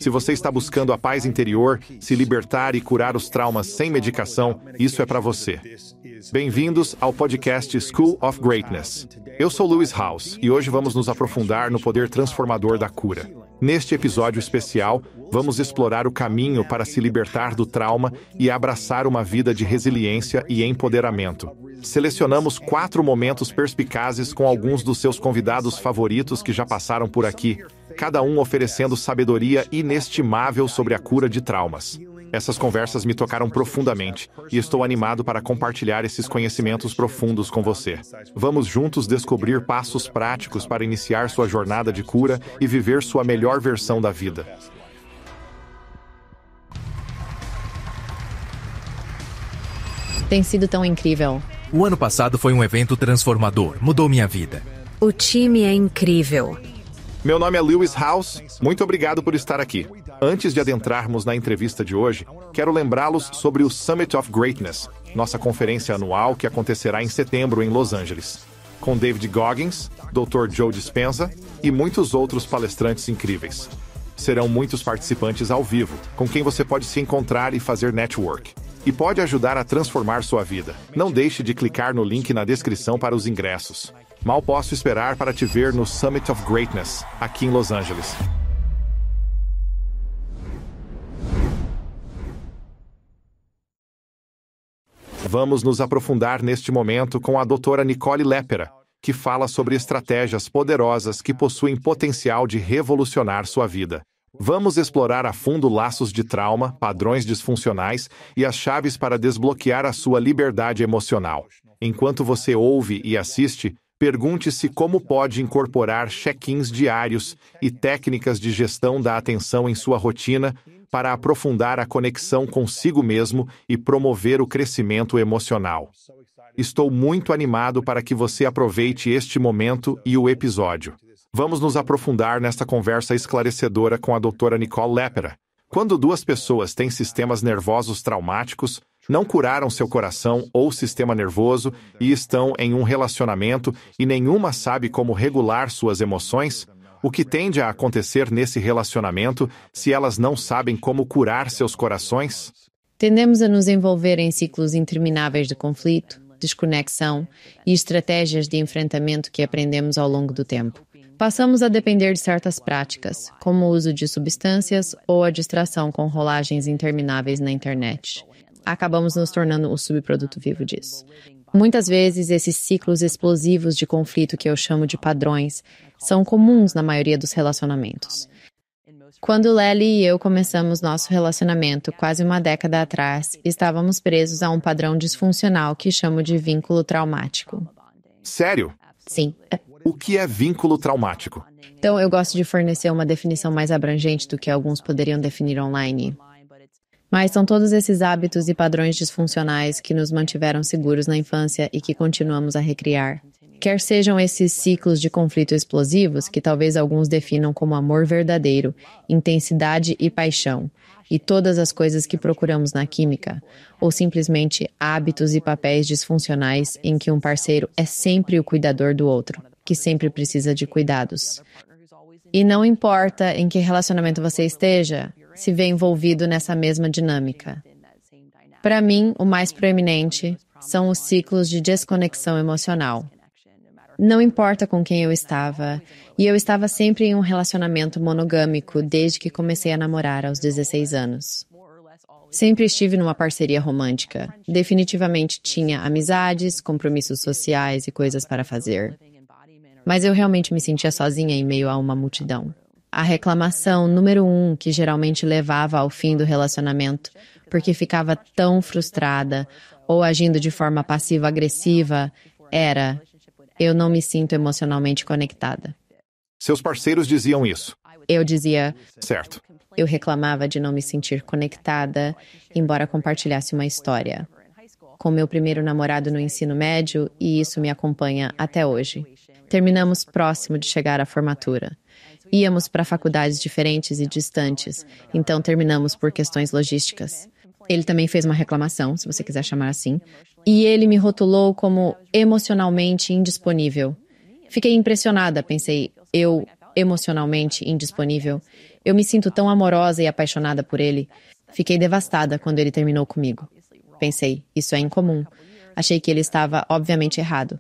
Se você está buscando a paz interior, se libertar e curar os traumas sem medicação, isso é para você. Bem-vindos ao podcast School of Greatness. Eu sou Lewis Howes e hoje vamos nos aprofundar no poder transformador da cura. Neste episódio especial, vamos explorar o caminho para se libertar do trauma e abraçar uma vida de resiliência e empoderamento. Selecionamos 4 momentos perspicazes com alguns dos seus convidados favoritos que já passaram por aqui, cada um oferecendo sabedoria inestimável sobre a cura de traumas. Essas conversas me tocaram profundamente e estou animado para compartilhar esses conhecimentos profundos com você. Vamos juntos descobrir passos práticos para iniciar sua jornada de cura e viver sua melhor versão da vida. Tem sido tão incrível. O ano passado foi um evento transformador, mudou minha vida. O time é incrível. Meu nome é Lewis Howes, muito obrigado por estar aqui. Antes de adentrarmos na entrevista de hoje, quero lembrá-los sobre o Summit of Greatness, nossa conferência anual que acontecerá em setembro em Los Angeles, com David Goggins, Dr. Joe Dispenza e muitos outros palestrantes incríveis. Serão muitos participantes ao vivo, com quem você pode se encontrar e fazer network. E pode ajudar a transformar sua vida. Não deixe de clicar no link na descrição para os ingressos. Mal posso esperar para te ver no Summit of Greatness, aqui em Los Angeles. Vamos nos aprofundar neste momento com a doutora Nicole Lepera, que fala sobre estratégias poderosas que possuem potencial de revolucionar sua vida. Vamos explorar a fundo laços de trauma, padrões disfuncionais e as chaves para desbloquear a sua liberdade emocional. Enquanto você ouve e assiste, pergunte-se como pode incorporar check-ins diários e técnicas de gestão da atenção em sua rotina para aprofundar a conexão consigo mesmo e promover o crescimento emocional. Estou muito animado para que você aproveite este momento e o episódio. Vamos nos aprofundar nesta conversa esclarecedora com a doutora Nicole Lepera. Quando 2 pessoas têm sistemas nervosos traumáticos, não curaram seu coração ou sistema nervoso e estão em um relacionamento e nenhuma sabe como regular suas emoções, o que tende a acontecer nesse relacionamento se elas não sabem como curar seus corações? Tendemos a nos envolver em ciclos intermináveis de conflito, desconexão e estratégias de enfrentamento que aprendemos ao longo do tempo. Passamos a depender de certas práticas, como o uso de substâncias ou a distração com rolagens intermináveis na internet. Acabamos nos tornando o subproduto vivo disso. Muitas vezes, esses ciclos explosivos de conflito que eu chamo de padrões são comuns na maioria dos relacionamentos. Quando Lely e eu começamos nosso relacionamento quase uma década atrás, estávamos presos a um padrão disfuncional que chamo de vínculo traumático. Sério? Sim. O que é vínculo traumático? Então, eu gosto de fornecer uma definição mais abrangente do que alguns poderiam definir online. Mas são todos esses hábitos e padrões disfuncionais que nos mantiveram seguros na infância e que continuamos a recriar. Quer sejam esses ciclos de conflito explosivos, que talvez alguns definam como amor verdadeiro, intensidade e paixão, e todas as coisas que procuramos na química, ou simplesmente hábitos e papéis disfuncionais em que um parceiro é sempre o cuidador do outro, que sempre precisa de cuidados. E não importa em que relacionamento você esteja, se vê envolvido nessa mesma dinâmica. Para mim, o mais proeminente são os ciclos de desconexão emocional. Não importa com quem eu estava, e eu estava sempre em um relacionamento monogâmico desde que comecei a namorar aos 16 anos. Sempre estive numa parceria romântica. Definitivamente tinha amizades, compromissos sociais e coisas para fazer. Mas eu realmente me sentia sozinha em meio a uma multidão. A reclamação número 1 que geralmente levava ao fim do relacionamento, porque ficava tão frustrada ou agindo de forma passiva-agressiva, era: eu não me sinto emocionalmente conectada. Seus parceiros diziam isso. Eu dizia, Certo. eu reclamava de não me sentir conectada, embora compartilhasse uma história. Com meu primeiro namorado no ensino médio, e isso me acompanha até hoje. Terminamos próximo de chegar à formatura. Íamos para faculdades diferentes e distantes, então terminamos por questões logísticas. Ele também fez uma reclamação, se você quiser chamar assim, e ele me rotulou como emocionalmente indisponível. Fiquei impressionada, pensei, eu emocionalmente indisponível. Eu me sinto tão amorosa e apaixonada por ele. Fiquei devastada quando ele terminou comigo. Pensei, isso é incomum. Achei que ele estava, obviamente, errado.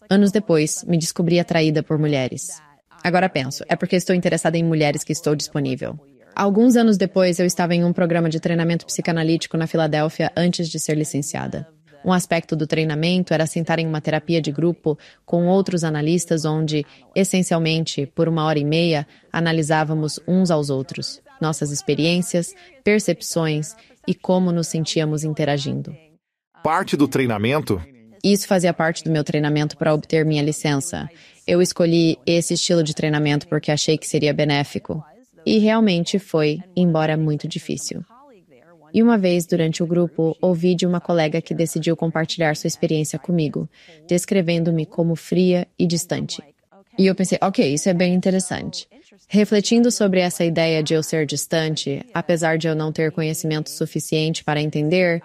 Anos depois, me descobri atraída por mulheres. Agora penso, é porque estou interessada em mulheres que estou disponível. Alguns anos depois, eu estava em um programa de treinamento psicanalítico na Filadélfia antes de ser licenciada. Um aspecto do treinamento era sentar em uma terapia de grupo com outros analistas onde, essencialmente, por 1h30, analisávamos uns aos outros, nossas experiências, percepções e como nos sentíamos interagindo. Parte do treinamento? Isso fazia parte do meu treinamento para obter minha licença. Eu escolhi esse estilo de treinamento porque achei que seria benéfico. E realmente foi, embora muito difícil. E uma vez, durante o grupo, ouvi de uma colega que decidiu compartilhar sua experiência comigo, descrevendo-me como fria e distante. E eu pensei, ok, isso é bem interessante. Refletindo sobre essa ideia de eu ser distante, apesar de eu não ter conhecimento suficiente para entender,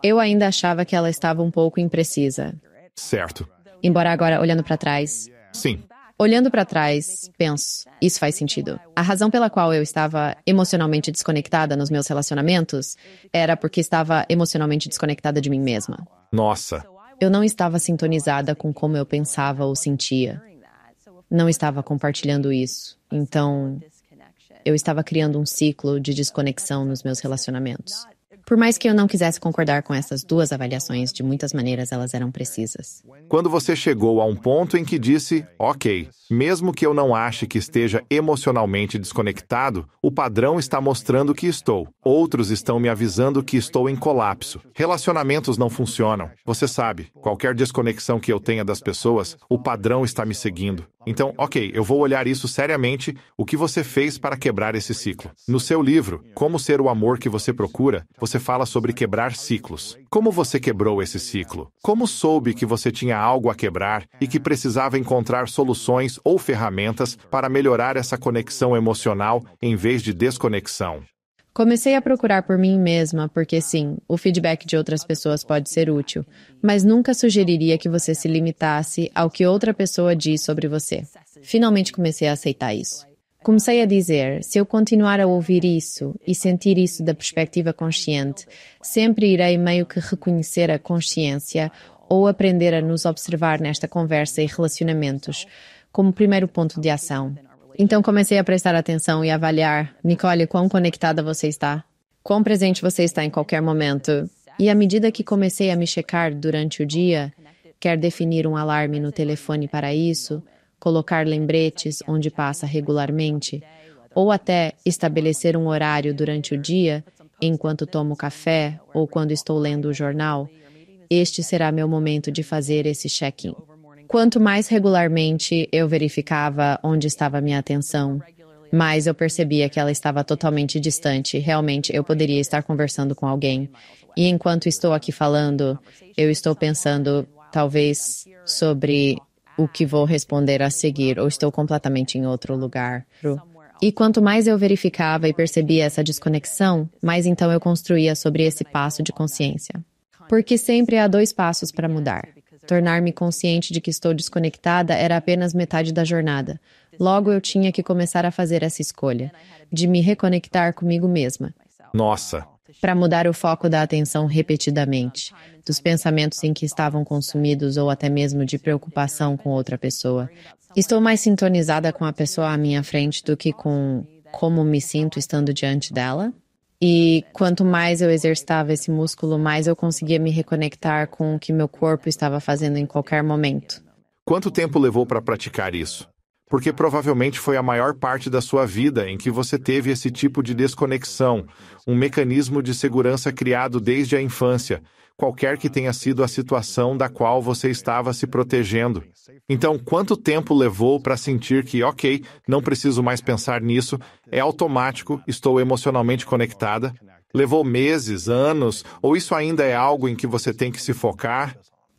eu ainda achava que ela estava um pouco imprecisa. Certo. Embora agora, olhando para trás... Sim. Olhando para trás, penso, isso faz sentido. A razão pela qual eu estava emocionalmente desconectada nos meus relacionamentos era porque estava emocionalmente desconectada de mim mesma. Nossa. Eu não estava sintonizada com como eu pensava ou sentia. Não estava compartilhando isso. Então, eu estava criando um ciclo de desconexão nos meus relacionamentos. Por mais que eu não quisesse concordar com essas duas avaliações, de muitas maneiras elas eram precisas. Quando você chegou a um ponto em que disse, ok, mesmo que eu não ache que esteja emocionalmente desconectado, o padrão está mostrando que estou. Outros estão me avisando que estou em colapso. Relacionamentos não funcionam. Você sabe, qualquer desconexão que eu tenha das pessoas, o padrão está me seguindo. Então, ok, eu vou olhar isso seriamente, o que você fez para quebrar esse ciclo. No seu livro, Como Ser o Amor que Você Procura, você fala sobre quebrar ciclos. Como você quebrou esse ciclo? Como soube que você tinha algo a quebrar e que precisava encontrar soluções ou ferramentas para melhorar essa conexão emocional em vez de desconexão? Comecei a procurar por mim mesma, porque sim, o feedback de outras pessoas pode ser útil, mas nunca sugeriria que você se limitasse ao que outra pessoa diz sobre você. Finalmente comecei a aceitar isso. Comecei a dizer, se eu continuar a ouvir isso e sentir isso da perspectiva consciente, sempre irei meio que reconhecer a consciência ou aprender a nos observar nesta conversa e relacionamentos como primeiro ponto de ação. Então comecei a prestar atenção e avaliar, Nicole, quão conectada você está? Quão presente você está em qualquer momento? E à medida que comecei a me checar durante o dia, quer definir um alarme no telefone para isso, colocar lembretes onde passa regularmente, ou até estabelecer um horário durante o dia, enquanto tomo café ou quando estou lendo o jornal, este será meu momento de fazer esse check-in. Quanto mais regularmente eu verificava onde estava minha atenção, mais eu percebia que ela estava totalmente distante. Realmente, eu poderia estar conversando com alguém. E enquanto estou aqui falando, eu estou pensando, talvez, sobre o que vou responder a seguir, ou estou completamente em outro lugar. E quanto mais eu verificava e percebia essa desconexão, mais então eu construía sobre esse passo de consciência. Porque sempre há 2 passos para mudar. Tornar-me consciente de que estou desconectada era apenas metade da jornada. Logo, eu tinha que começar a fazer essa escolha, de me reconectar comigo mesma. Nossa! Para mudar o foco da atenção repetidamente, dos pensamentos em que estavam consumidos ou até mesmo de preocupação com outra pessoa. Estou mais sintonizada com a pessoa à minha frente do que com como me sinto estando diante dela? E quanto mais eu exercitava esse músculo, mais eu conseguia me reconectar com o que meu corpo estava fazendo em qualquer momento. Quanto tempo levou para praticar isso? Porque provavelmente foi a maior parte da sua vida em que você teve esse tipo de desconexão, um mecanismo de segurança criado desde a infância, qualquer que tenha sido a situação da qual você estava se protegendo. Então, quanto tempo levou para sentir que, ok, não preciso mais pensar nisso, é automático, estou emocionalmente conectada? Levou meses, anos, ou isso ainda é algo em que você tem que se focar?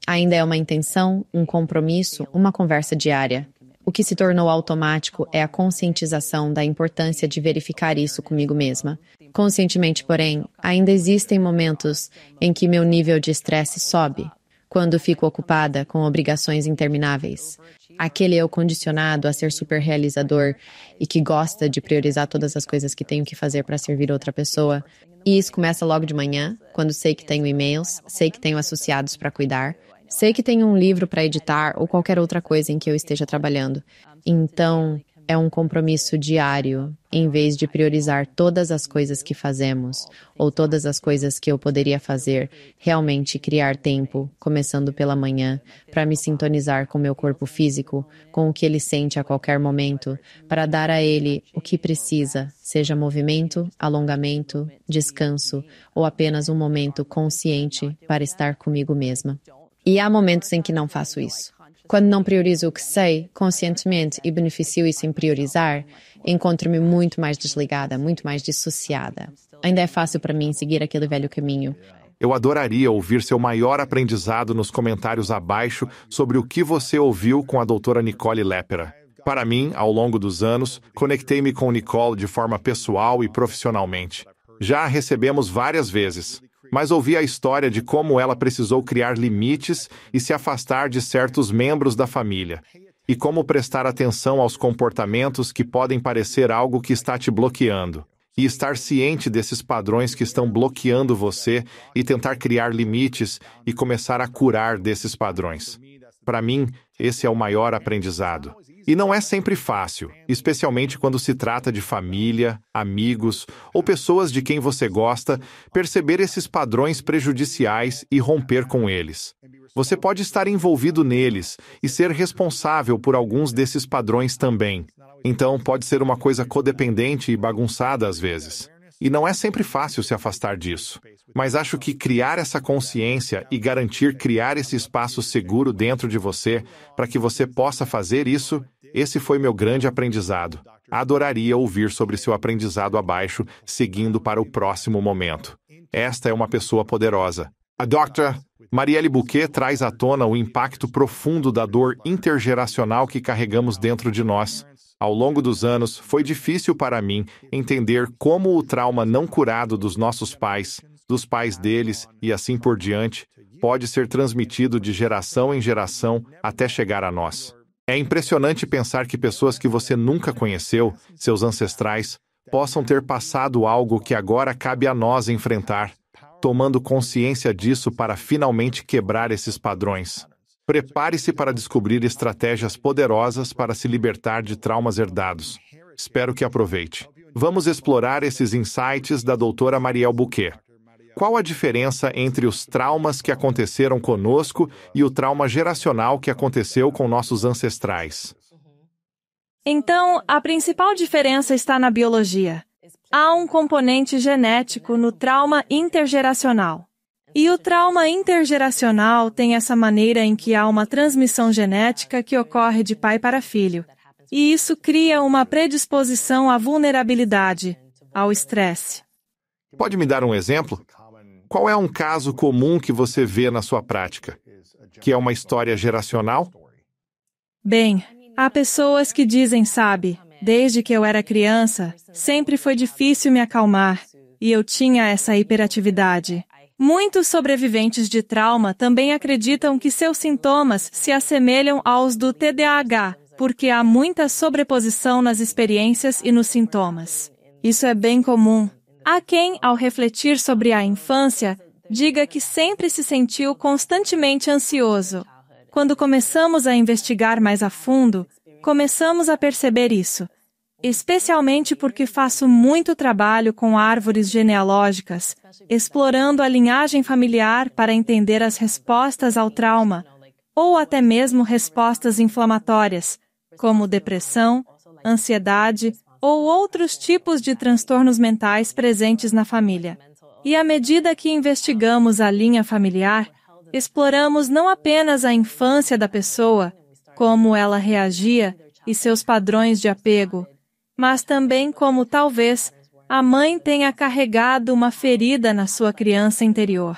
Ainda é uma intenção, um compromisso, uma conversa diária. O que se tornou automático é a conscientização da importância de verificar isso comigo mesma. Conscientemente, porém, ainda existem momentos em que meu nível de estresse sobe. quando fico ocupada com obrigações intermináveis. Aquele eu condicionado a ser super realizador e que gosta de priorizar todas as coisas que tenho que fazer para servir outra pessoa. E isso começa logo de manhã, quando sei que tenho e-mails, sei que tenho associados para cuidar, sei que tenho um livro para editar ou qualquer outra coisa em que eu esteja trabalhando. Então, é um compromisso diário, em vez de priorizar todas as coisas que fazemos, ou todas as coisas que eu poderia fazer, realmente criar tempo, começando pela manhã, para me sintonizar com meu corpo físico, com o que ele sente a qualquer momento, para dar a ele o que precisa, seja movimento, alongamento, descanso, ou apenas um momento consciente para estar comigo mesma. E há momentos em que não faço isso. Quando não priorizo o que sei, conscientemente, e beneficio isso em priorizar, encontro-me muito mais desligada, muito mais dissociada. Ainda é fácil para mim seguir aquele velho caminho. Eu adoraria ouvir seu maior aprendizado nos comentários abaixo sobre o que você ouviu com a doutora Nicole Lepera. Para mim, ao longo dos anos, conectei-me com Nicole de forma pessoal e profissionalmente. Já a recebemos várias vezes, mas ouvi a história de como ela precisou criar limites e se afastar de certos membros da família, e como prestar atenção aos comportamentos que podem parecer algo que está te bloqueando, e estar ciente desses padrões que estão bloqueando você e tentar criar limites e começar a curar desses padrões. Para mim, esse é o maior aprendizado. E não é sempre fácil, especialmente quando se trata de família, amigos ou pessoas de quem você gosta, perceber esses padrões prejudiciais e romper com eles. Você pode estar envolvido neles e ser responsável por alguns desses padrões também. Então, pode ser uma coisa codependente e bagunçada às vezes. E não é sempre fácil se afastar disso. Mas acho que criar essa consciência e garantir criar esse espaço seguro dentro de você para que você possa fazer isso, esse foi meu grande aprendizado. Adoraria ouvir sobre seu aprendizado abaixo, seguindo para o próximo momento. Esta é uma pessoa poderosa. A Dr. Marielle Bouquet traz à tona o impacto profundo da dor intergeracional que carregamos dentro de nós. Ao longo dos anos, foi difícil para mim entender como o trauma não curado dos nossos pais, dos pais deles e assim por diante, pode ser transmitido de geração em geração até chegar a nós. É impressionante pensar que pessoas que você nunca conheceu, seus ancestrais, possam ter passado algo que agora cabe a nós enfrentar, tomando consciência disso para finalmente quebrar esses padrões. Prepare-se para descobrir estratégias poderosas para se libertar de traumas herdados. Espero que aproveite. Vamos explorar esses insights da doutora Marielle Bouquet. Qual a diferença entre os traumas que aconteceram conosco e o trauma geracional que aconteceu com nossos ancestrais? Então, a principal diferença está na biologia. Há um componente genético no trauma intergeracional. E o trauma intergeracional tem essa maneira em que há uma transmissão genética que ocorre de pai para filho. E isso cria uma predisposição à vulnerabilidade, ao estresse. Pode me dar um exemplo? Qual é um caso comum que você vê na sua prática? Que é uma história geracional? Bem, há pessoas que dizem, sabe, desde que eu era criança, sempre foi difícil me acalmar, e eu tinha essa hiperatividade. Muitos sobreviventes de trauma também acreditam que seus sintomas se assemelham aos do TDAH, porque há muita sobreposição nas experiências e nos sintomas. Isso é bem comum. Há quem, ao refletir sobre a infância, diga que sempre se sentiu constantemente ansioso. Quando começamos a investigar mais a fundo, começamos a perceber isso, especialmente porque faço muito trabalho com árvores genealógicas, explorando a linhagem familiar para entender as respostas ao trauma, ou até mesmo respostas inflamatórias, como depressão, ansiedade ou outros tipos de transtornos mentais presentes na família. E à medida que investigamos a linha familiar, exploramos não apenas a infância da pessoa, como ela reagia e seus padrões de apego, mas também como talvez a mãe tenha carregado uma ferida na sua criança interior,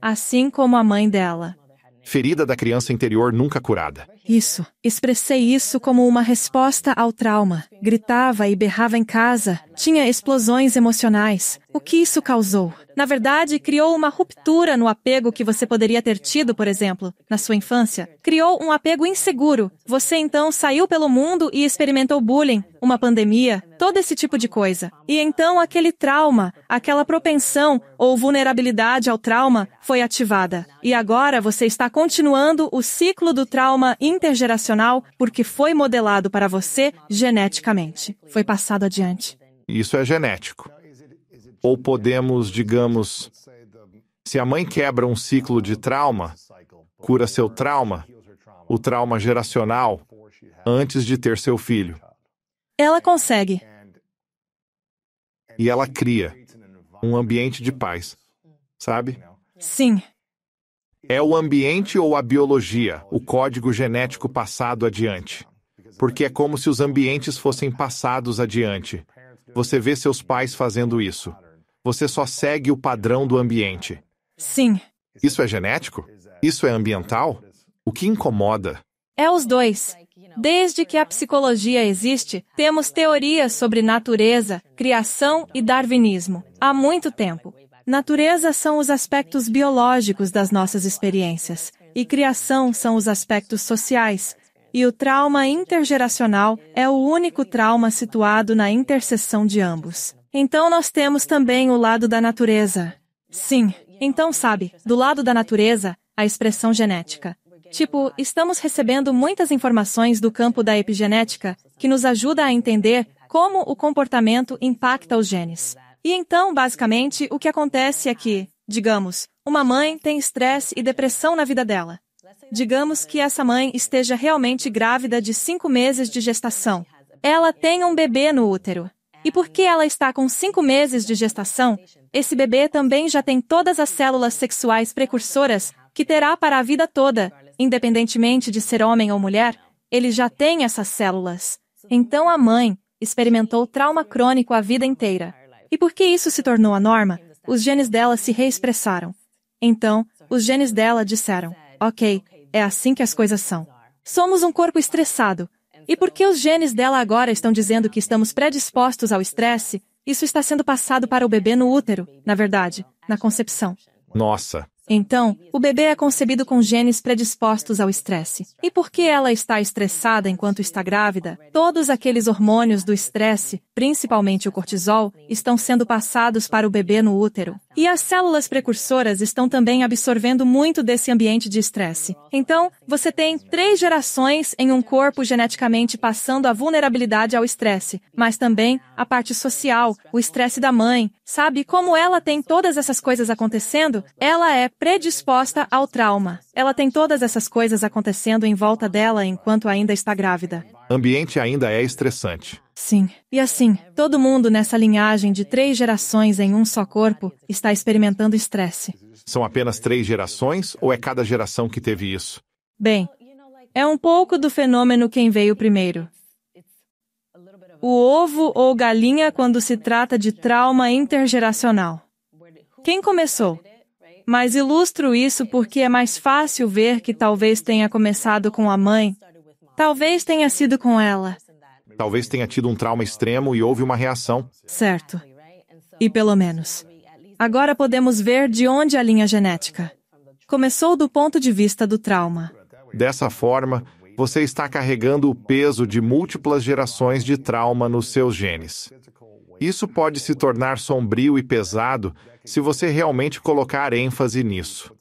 assim como a mãe dela. Ferida da criança interior nunca curada. Isso. Expressei isso como uma resposta ao trauma. Gritava e berrava em casa. Tinha explosões emocionais. O que isso causou? Na verdade, criou uma ruptura no apego que você poderia ter tido, por exemplo, na sua infância. Criou um apego inseguro. Você então saiu pelo mundo e experimentou bullying, uma pandemia, todo esse tipo de coisa. E então aquele trauma, aquela propensão ou vulnerabilidade ao trauma foi ativada. E agora você está continuando o ciclo do trauma intergeracional porque foi modelado para você geneticamente. Foi passado adiante. Isso é genético. Ou podemos, digamos, se a mãe quebra um ciclo de trauma, cura seu trauma, o trauma geracional, antes de ter seu filho. Ela consegue. E ela cria um ambiente de paz, sabe? Sim. É o ambiente ou a biologia, o código genético passado adiante. Porque é como se os ambientes fossem passados adiante. Você vê seus pais fazendo isso. Você só segue o padrão do ambiente. Sim. Isso é genético? Isso é ambiental? O que incomoda? É os dois. Desde que a psicologia existe, temos teorias sobre natureza, criação e darwinismo. Há muito tempo. Natureza são os aspectos biológicos das nossas experiências, e criação são os aspectos sociais. E o trauma intergeracional é o único trauma situado na interseção de ambos. Então nós temos também o lado da natureza. Sim, então sabe, do lado da natureza, a expressão genética. Tipo, estamos recebendo muitas informações do campo da epigenética que nos ajuda a entender como o comportamento impacta os genes. E então, basicamente, o que acontece é que, digamos, uma mãe tem estresse e depressão na vida dela. Digamos que essa mãe esteja realmente grávida de 5 meses de gestação. Ela tem um bebê no útero. E porque ela está com 5 meses de gestação, esse bebê também já tem todas as células sexuais precursoras que terá para a vida toda, independentemente de ser homem ou mulher, ele já tem essas células. Então a mãe experimentou trauma crônico a vida inteira. E porque isso se tornou a norma, os genes dela se reexpressaram. Então, os genes dela disseram, ok, é assim que as coisas são. Somos um corpo estressado. E porque os genes dela agora estão dizendo que estamos predispostos ao estresse, isso está sendo passado para o bebê no útero, na verdade, na concepção. Nossa. Então, o bebê é concebido com genes predispostos ao estresse. E porque ela está estressada enquanto está grávida, todos aqueles hormônios do estresse, principalmente o cortisol, estão sendo passados para o bebê no útero. E as células precursoras estão também absorvendo muito desse ambiente de estresse. Então, você tem 3 gerações em um corpo geneticamente passando a vulnerabilidade ao estresse, mas também a parte social, o estresse da mãe. Sabe como ela tem todas essas coisas acontecendo? Ela é predisposta ao trauma. Ela tem todas essas coisas acontecendo em volta dela enquanto ainda está grávida. Ambiente ainda é estressante. Sim. E assim, todo mundo nessa linhagem de 3 gerações em um só corpo está experimentando estresse. São apenas 3 gerações ou é cada geração que teve isso? Bem, é um pouco do fenômeno quem veio primeiro. O ovo ou galinha quando se trata de trauma intergeracional. Quem começou? Mas ilustro isso porque é mais fácil ver que talvez tenha começado com a mãe. Talvez tenha sido com ela. Talvez tenha tido um trauma extremo e houve uma reação. Certo. E pelo menos. Agora podemos ver de onde a linha genética começou do ponto de vista do trauma. Dessa forma, você está carregando o peso de múltiplas gerações de trauma nos seus genes. Isso pode se tornar sombrio e pesado se você realmente colocar ênfase nisso.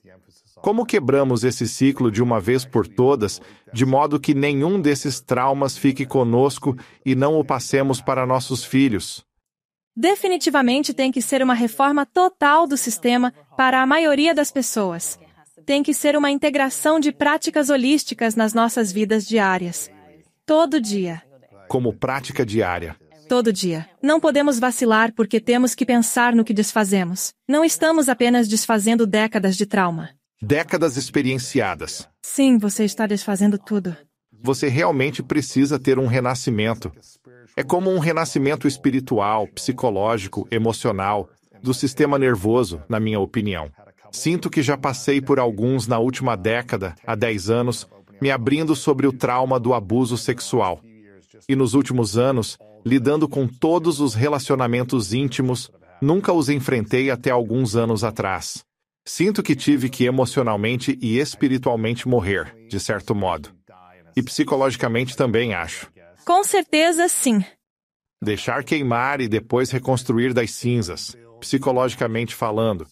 Como quebramos esse ciclo de uma vez por todas, de modo que nenhum desses traumas fique conosco e não o passemos para nossos filhos? Definitivamente tem que ser uma reforma total do sistema para a maioria das pessoas. Tem que ser uma integração de práticas holísticas nas nossas vidas diárias. Todo dia. Como prática diária. Todo dia. Não podemos vacilar porque temos que pensar no que desfazemos. Não estamos apenas desfazendo décadas de trauma. Décadas experienciadas. Sim, você está desfazendo tudo. Você realmente precisa ter um renascimento. É como um renascimento espiritual, psicológico, emocional, do sistema nervoso, na minha opinião. Sinto que já passei por alguns na última década, há 10 anos, me abrindo sobre o trauma do abuso sexual. E nos últimos anos, lidando com todos os relacionamentos íntimos, Nunca os enfrentei até alguns anos atrás. Sinto que tive que emocionalmente e espiritualmente morrer, de certo modo. E psicologicamente também, acho. Com certeza, sim. Deixar queimar e depois reconstruir das cinzas, psicologicamente falando.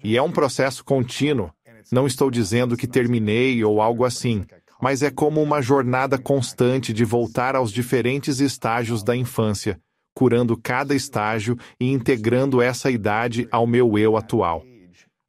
E é um processo contínuo. Não estou dizendo que terminei ou algo assim, mas é como uma jornada constante de voltar aos diferentes estágios da infância, curando cada estágio e integrando essa idade ao meu eu atual.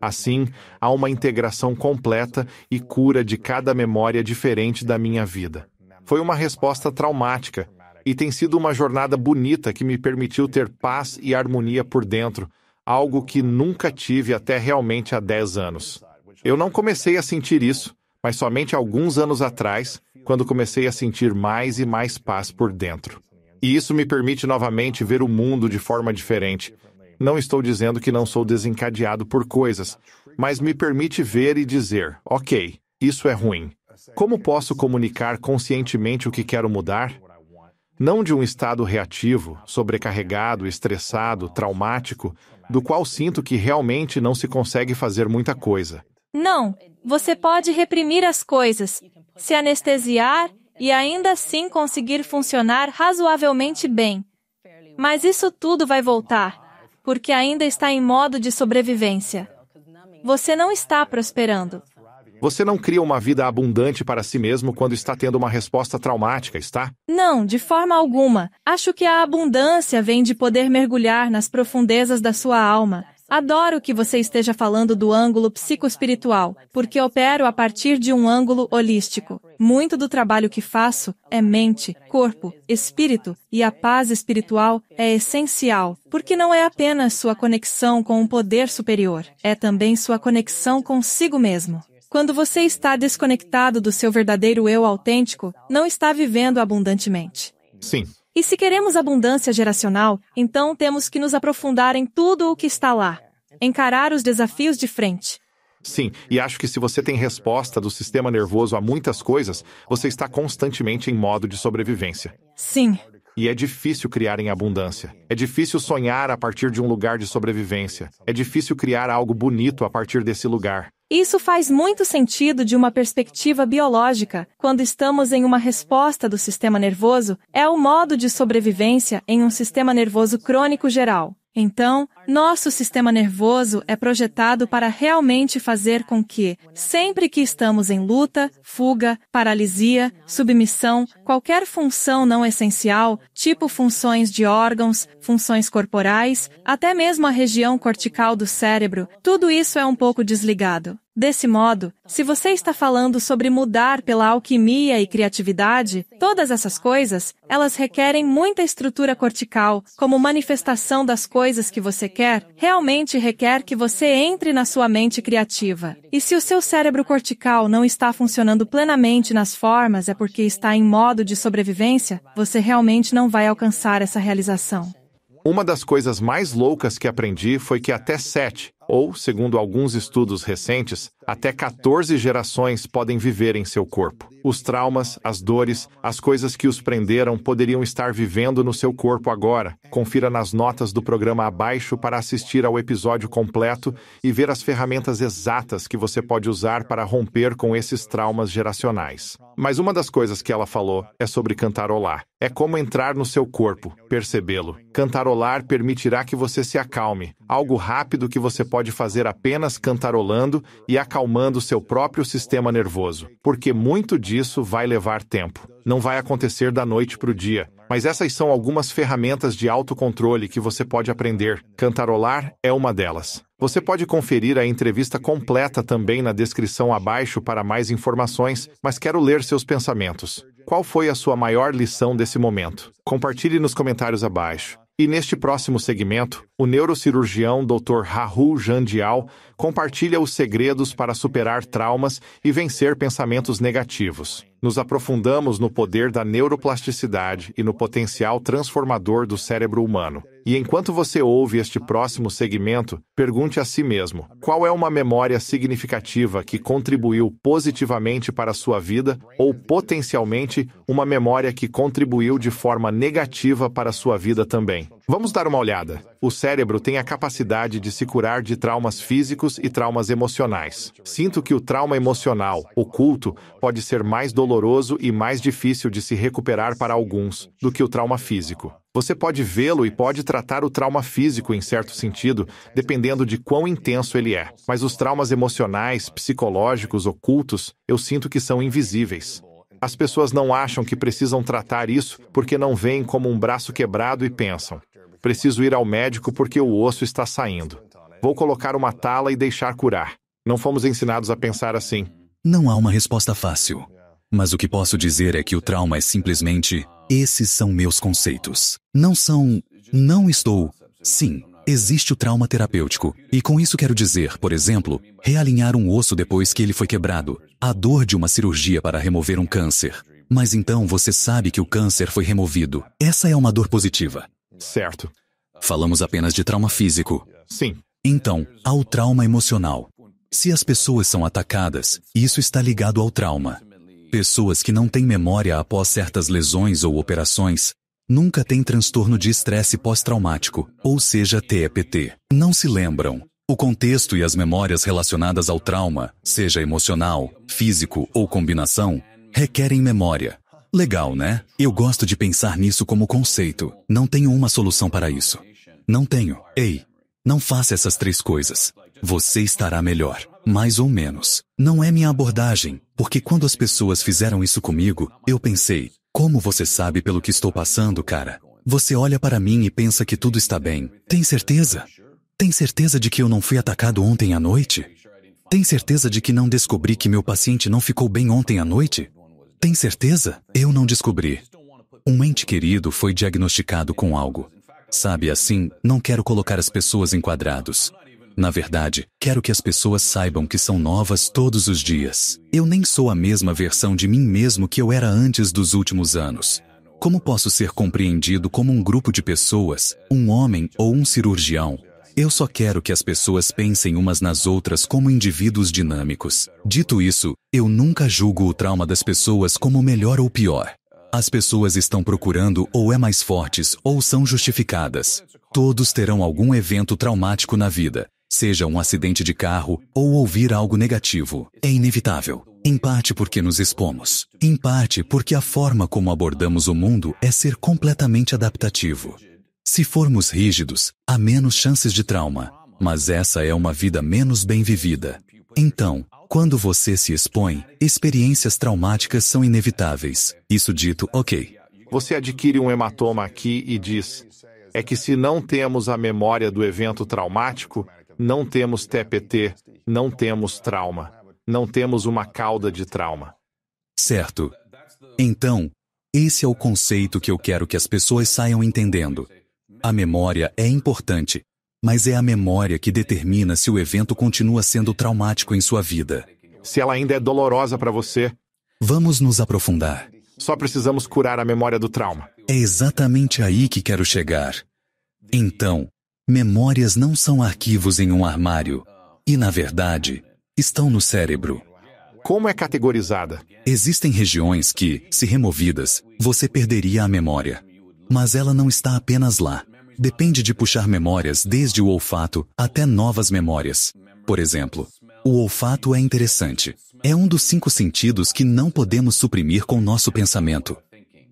Assim, há uma integração completa e cura de cada memória diferente da minha vida. Foi uma resposta traumática, e tem sido uma jornada bonita que me permitiu ter paz e harmonia por dentro, algo que nunca tive até realmente há 10 anos. Eu não comecei a sentir isso, mas somente alguns anos atrás, quando comecei a sentir mais e mais paz por dentro. E isso me permite novamente ver o mundo de forma diferente. Não estou dizendo que não sou desencadeado por coisas, mas me permite ver e dizer, ok, isso é ruim. Como posso comunicar conscientemente o que quero mudar? Não de um estado reativo, sobrecarregado, estressado, traumático, do qual sinto que realmente não se consegue fazer muita coisa. Não, você pode reprimir as coisas, se anestesiar e ainda assim conseguir funcionar razoavelmente bem. Mas isso tudo vai voltar, porque ainda está em modo de sobrevivência. Você não está prosperando. Você não cria uma vida abundante para si mesmo quando está tendo uma resposta traumática, está? Não, de forma alguma. Acho que a abundância vem de poder mergulhar nas profundezas da sua alma. Adoro que você esteja falando do ângulo psicoespiritual, porque opero a partir de um ângulo holístico. Muito do trabalho que faço é mente, corpo, espírito, e a paz espiritual é essencial, porque não é apenas sua conexão com um poder superior, é também sua conexão consigo mesmo. Quando você está desconectado do seu verdadeiro eu autêntico, não está vivendo abundantemente. Sim. E se queremos abundância geracional, então temos que nos aprofundar em tudo o que está lá. Encarar os desafios de frente. Sim, e acho que se você tem resposta do sistema nervoso a muitas coisas, você está constantemente em modo de sobrevivência. Sim. E é difícil criar em abundância. É difícil sonhar a partir de um lugar de sobrevivência. É difícil criar algo bonito a partir desse lugar. Isso faz muito sentido de uma perspectiva biológica. Quando estamos em uma resposta do sistema nervoso, é o modo de sobrevivência em um sistema nervoso crônico geral. Então, nosso sistema nervoso é projetado para realmente fazer com que, sempre que estamos em luta, fuga, paralisia, submissão, qualquer função não essencial, tipo funções de órgãos, funções corporais, até mesmo a região cortical do cérebro, tudo isso é um pouco desligado. Desse modo, se você está falando sobre mudar pela alquimia e criatividade, todas essas coisas, elas requerem muita estrutura cortical, como manifestação das coisas que você quer, realmente requer que você entre na sua mente criativa. E se o seu cérebro cortical não está funcionando plenamente nas formas, é porque está em modo de sobrevivência, você realmente não vai alcançar essa realização. Uma das coisas mais loucas que aprendi foi que até 7, ou, segundo alguns estudos recentes, até 14 gerações podem viver em seu corpo. Os traumas, as dores, as coisas que os prenderam poderiam estar vivendo no seu corpo agora. Confira nas notas do programa abaixo para assistir ao episódio completo e ver as ferramentas exatas que você pode usar para romper com esses traumas geracionais. Mas uma das coisas que ela falou é sobre cantarolar. É como entrar no seu corpo, percebê-lo. Cantarolar permitirá que você se acalme, algo rápido que você pode fazer apenas cantarolando e acalmando seu próprio sistema nervoso, porque muito disso vai levar tempo. Não vai acontecer da noite para o dia, mas essas são algumas ferramentas de autocontrole que você pode aprender. Cantarolar é uma delas. Você pode conferir a entrevista completa também na descrição abaixo para mais informações, mas quero ler seus pensamentos. Qual foi a sua maior lição desse momento? Compartilhe nos comentários abaixo. E neste próximo segmento, o neurocirurgião Dr. Rahul Jandial compartilha os segredos para superar traumas e vencer pensamentos negativos. Nos aprofundamos no poder da neuroplasticidade e no potencial transformador do cérebro humano. E enquanto você ouve este próximo segmento, pergunte a si mesmo: qual é uma memória significativa que contribuiu positivamente para a sua vida ou, potencialmente, uma memória que contribuiu de forma negativa para a sua vida também? Vamos dar uma olhada. O cérebro tem a capacidade de se curar de traumas físicos e traumas emocionais. Sinto que o trauma emocional, oculto, pode ser mais doloroso e mais difícil de se recuperar para alguns do que o trauma físico. Você pode vê-lo e pode tratar o trauma físico em certo sentido, dependendo de quão intenso ele é. Mas os traumas emocionais, psicológicos, ocultos, eu sinto que são invisíveis. As pessoas não acham que precisam tratar isso porque não veem como um braço quebrado e pensam: preciso ir ao médico porque o osso está saindo. Vou colocar uma tala e deixar curar. Não fomos ensinados a pensar assim. Não há uma resposta fácil. Mas o que posso dizer é que o trauma é simplesmente: esses são meus conceitos. Não estou. Sim, existe o trauma terapêutico. E com isso quero dizer, por exemplo, realinhar um osso depois que ele foi quebrado. A dor de uma cirurgia para remover um câncer. Mas então você sabe que o câncer foi removido. Essa é uma dor positiva. Certo. Falamos apenas de trauma físico. Sim. Então, há o trauma emocional. Se as pessoas são atacadas, isso está ligado ao trauma. Pessoas que não têm memória após certas lesões ou operações nunca têm transtorno de estresse pós-traumático, ou seja, TEPT. Não se lembram. O contexto e as memórias relacionadas ao trauma, seja emocional, físico ou combinação, requerem memória. Legal, né? Eu gosto de pensar nisso como conceito. Não tenho uma solução para isso. Não tenho. Ei, não faça essas 3 coisas. Você estará melhor. Mais ou menos. Não é minha abordagem, porque quando as pessoas fizeram isso comigo, eu pensei: como você sabe pelo que estou passando, cara? Você olha para mim e pensa que tudo está bem. Tem certeza? Tem certeza de que eu não fui atacado ontem à noite? Tem certeza de que não descobri que meu paciente não ficou bem ontem à noite? Tem certeza? Eu não descobri. Um ente querido foi diagnosticado com algo. Sabe assim, não quero colocar as pessoas em quadrados. Na verdade, quero que as pessoas saibam que são novas todos os dias. Eu nem sou a mesma versão de mim mesmo que eu era antes dos últimos anos. Como posso ser compreendido como um grupo de pessoas, um homem ou um cirurgião? Eu só quero que as pessoas pensem umas nas outras como indivíduos dinâmicos. Dito isso, eu nunca julgo o trauma das pessoas como melhor ou pior. As pessoas estão procurando ou é mais fortes ou são justificadas. Todos terão algum evento traumático na vida, seja um acidente de carro ou ouvir algo negativo. É inevitável. Em parte porque nos expomos. Em parte porque a forma como abordamos o mundo é ser completamente adaptativo. Se formos rígidos, há menos chances de trauma, mas essa é uma vida menos bem vivida. Então, quando você se expõe, experiências traumáticas são inevitáveis. Isso dito, ok. Você adquire um hematoma aqui e diz: é que se não temos a memória do evento traumático, não temos TPT, não temos trauma, não temos uma cauda de trauma. Certo. Então, esse é o conceito que eu quero que as pessoas saiam entendendo. A memória é importante, mas é a memória que determina se o evento continua sendo traumático em sua vida. Se ela ainda é dolorosa para você, vamos nos aprofundar. Só precisamos curar a memória do trauma. É exatamente aí que quero chegar. Então, memórias não são arquivos em um armário. E, na verdade, estão no cérebro. Como é categorizada? Existem regiões que, se removidas, você perderia a memória. Mas ela não está apenas lá. Depende de puxar memórias desde o olfato até novas memórias. Por exemplo, o olfato é interessante. É um dos 5 sentidos que não podemos suprimir com nosso pensamento.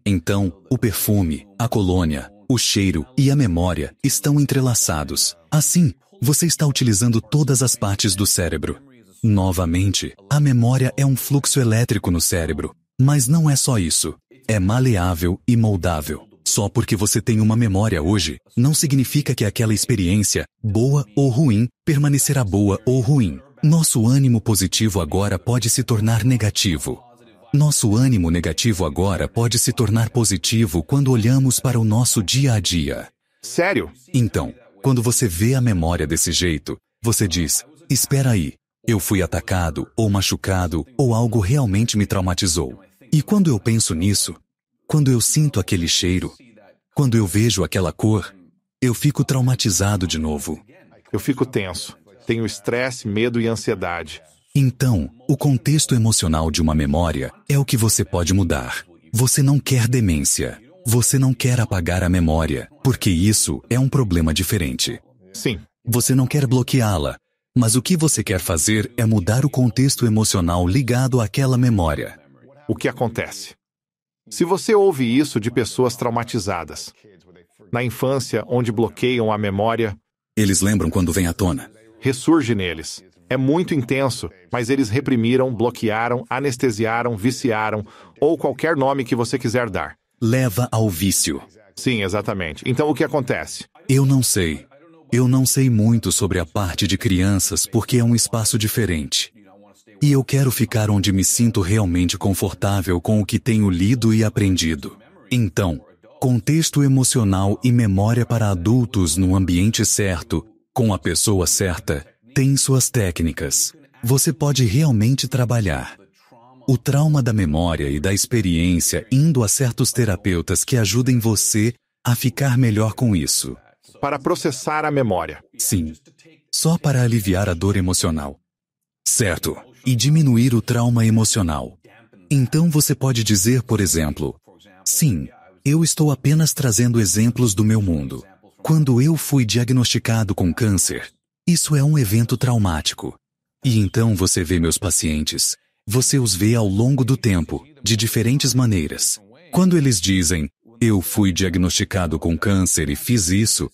Então, o perfume, a colônia, o cheiro e a memória estão entrelaçados. Assim, você está utilizando todas as partes do cérebro. Novamente, a memória é um fluxo elétrico no cérebro. Mas não é só isso. É maleável e moldável. Só porque você tem uma memória hoje, não significa que aquela experiência, boa ou ruim, permanecerá boa ou ruim. Nosso ânimo positivo agora pode se tornar negativo. Nosso ânimo negativo agora pode se tornar positivo quando olhamos para o nosso dia a dia. Sério? Então, quando você vê a memória desse jeito, você diz: espera aí, eu fui atacado ou machucado ou algo realmente me traumatizou. E quando eu penso nisso, quando eu sinto aquele cheiro, quando eu vejo aquela cor, eu fico traumatizado de novo. Eu fico tenso. Tenho estresse, medo e ansiedade. Então, o contexto emocional de uma memória é o que você pode mudar. Você não quer demência. Você não quer apagar a memória, porque isso é um problema diferente. Sim. Você não quer bloqueá-la, mas o que você quer fazer é mudar o contexto emocional ligado àquela memória. O que acontece? Se você ouve isso de pessoas traumatizadas, na infância, onde bloqueiam a memória, Eles lembram quando vem à tona. ressurge neles. É muito intenso, mas eles reprimiram, bloquearam, anestesiaram, viciaram, ou qualquer nome que você quiser dar. Leva ao vício. Sim, exatamente. Então o que acontece? Eu não sei. Eu não sei muito sobre a parte de crianças porque é um espaço diferente. E eu quero ficar onde me sinto realmente confortável com o que tenho lido e aprendido. Então, contexto emocional e memória para adultos no ambiente certo, com a pessoa certa, tem suas técnicas. Você pode realmente trabalhar o trauma da memória e da experiência indo a certos terapeutas que ajudem você a ficar melhor com isso. Para processar a memória. Sim. Só para aliviar a dor emocional. Certo. E diminuir o trauma emocional. Então você pode dizer, por exemplo, sim, eu estou apenas trazendo exemplos do meu mundo. Quando eu fui diagnosticado com câncer, isso é um evento traumático. E então você vê meus pacientes, você os vê ao longo do tempo, de diferentes maneiras. Quando eles dizem, eu fui diagnosticado com câncer e fiz isso,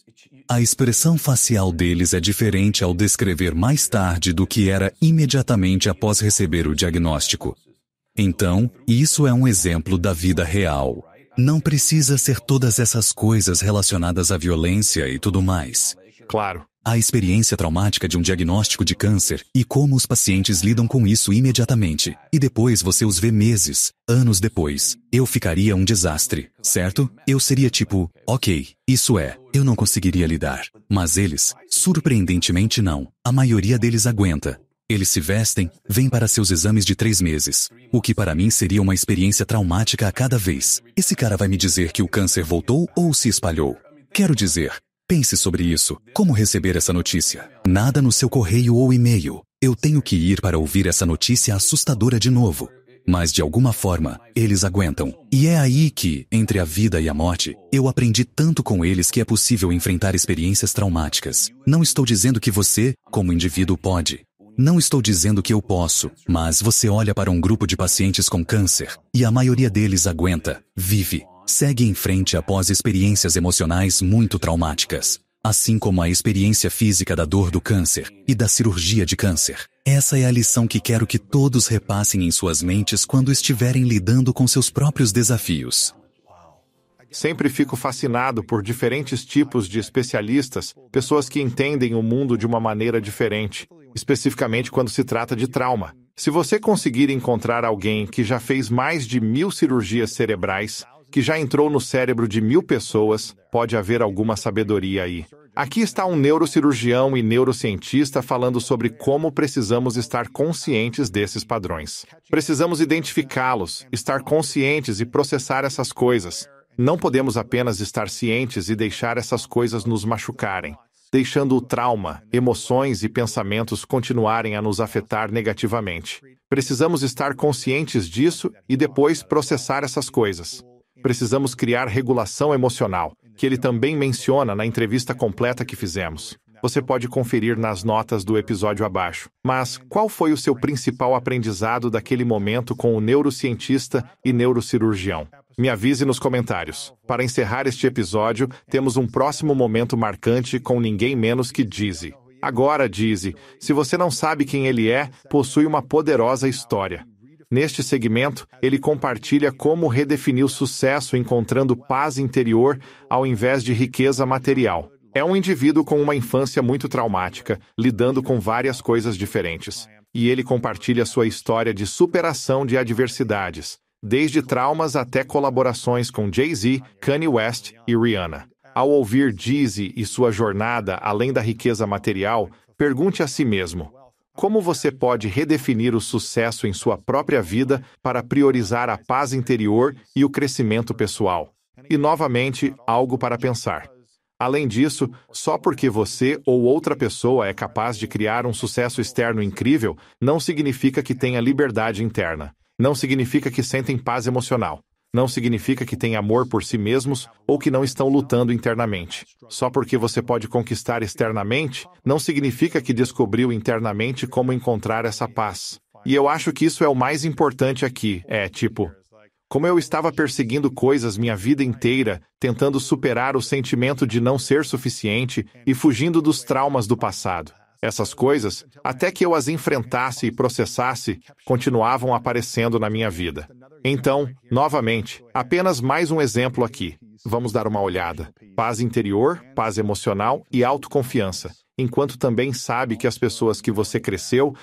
a expressão facial deles é diferente ao descrever mais tarde do que era imediatamente após receber o diagnóstico. Então, isso é um exemplo da vida real. Não precisa ser todas essas coisas relacionadas à violência e tudo mais. Claro. A experiência traumática de um diagnóstico de câncer e como os pacientes lidam com isso imediatamente. E depois você os vê meses, anos depois. Eu ficaria um desastre, certo? Eu seria tipo, ok, isso é, eu não conseguiria lidar. Mas eles, surpreendentemente não. A maioria deles aguenta. Eles se vestem, vêm para seus exames de 3 meses. O que para mim seria uma experiência traumática a cada vez. Esse cara vai me dizer que o câncer voltou ou se espalhou. Quero dizer, pense sobre isso. Como receber essa notícia? Nada no seu correio ou e-mail. Eu tenho que ir para ouvir essa notícia assustadora de novo. Mas de alguma forma, eles aguentam. E é aí que, entre a vida e a morte, eu aprendi tanto com eles que é possível enfrentar experiências traumáticas. Não estou dizendo que você, como indivíduo, pode. Não estou dizendo que eu posso, mas você olha para um grupo de pacientes com câncer, e a maioria deles aguenta, vive, segue em frente após experiências emocionais muito traumáticas, assim como a experiência física da dor do câncer e da cirurgia de câncer. Essa é a lição que quero que todos repassem em suas mentes quando estiverem lidando com seus próprios desafios. Sempre fico fascinado por diferentes tipos de especialistas, pessoas que entendem o mundo de uma maneira diferente, especificamente quando se trata de trauma. Se você conseguir encontrar alguém que já fez mais de 1000 cirurgias cerebrais, que já entrou no cérebro de 1000 pessoas, pode haver alguma sabedoria aí. Aqui está um neurocirurgião e neurocientista falando sobre como precisamos estar conscientes desses padrões. Precisamos identificá-los, estar conscientes e processar essas coisas. Não podemos apenas estar cientes e deixar essas coisas nos machucarem, deixando o trauma, emoções e pensamentos continuarem a nos afetar negativamente. Precisamos estar conscientes disso e depois processar essas coisas. Precisamos criar regulação emocional, que ele também menciona na entrevista completa que fizemos. Você pode conferir nas notas do episódio abaixo. Mas qual foi o seu principal aprendizado daquele momento com o neurocientista e neurocirurgião? Me avise nos comentários. Para encerrar este episódio, temos um próximo momento marcante com ninguém menos que Dizzy. Agora, Dizzy, se você não sabe quem ele é, possui uma poderosa história. Neste segmento, ele compartilha como redefiniu sucesso encontrando paz interior ao invés de riqueza material. É um indivíduo com uma infância muito traumática, lidando com várias coisas diferentes. E ele compartilha sua história de superação de adversidades, desde traumas até colaborações com Jay-Z, Kanye West e Rihanna. Ao ouvir Dizzy e sua jornada além da riqueza material, pergunte a si mesmo: Como você pode redefinir o sucesso em sua própria vida para priorizar a paz interior e o crescimento pessoal? E, novamente, algo para pensar. Além disso, só porque você ou outra pessoa é capaz de criar um sucesso externo incrível, não significa que tenha liberdade interna. Não significa que sentem paz emocional. Não significa que têm amor por si mesmos ou que não estão lutando internamente. Só porque você pode conquistar externamente, não significa que descobriu internamente como encontrar essa paz. E eu acho que isso é o mais importante aqui. Como eu estava perseguindo coisas minha vida inteira, tentando superar o sentimento de não ser suficiente e fugindo dos traumas do passado. Essas coisas, até que eu as enfrentasse e processasse, continuavam aparecendo na minha vida. Então, novamente, apenas mais um exemplo aqui. Vamos dar uma olhada. Paz interior, paz emocional e autoconfiança. Enquanto também sabe que as pessoas que você cresceu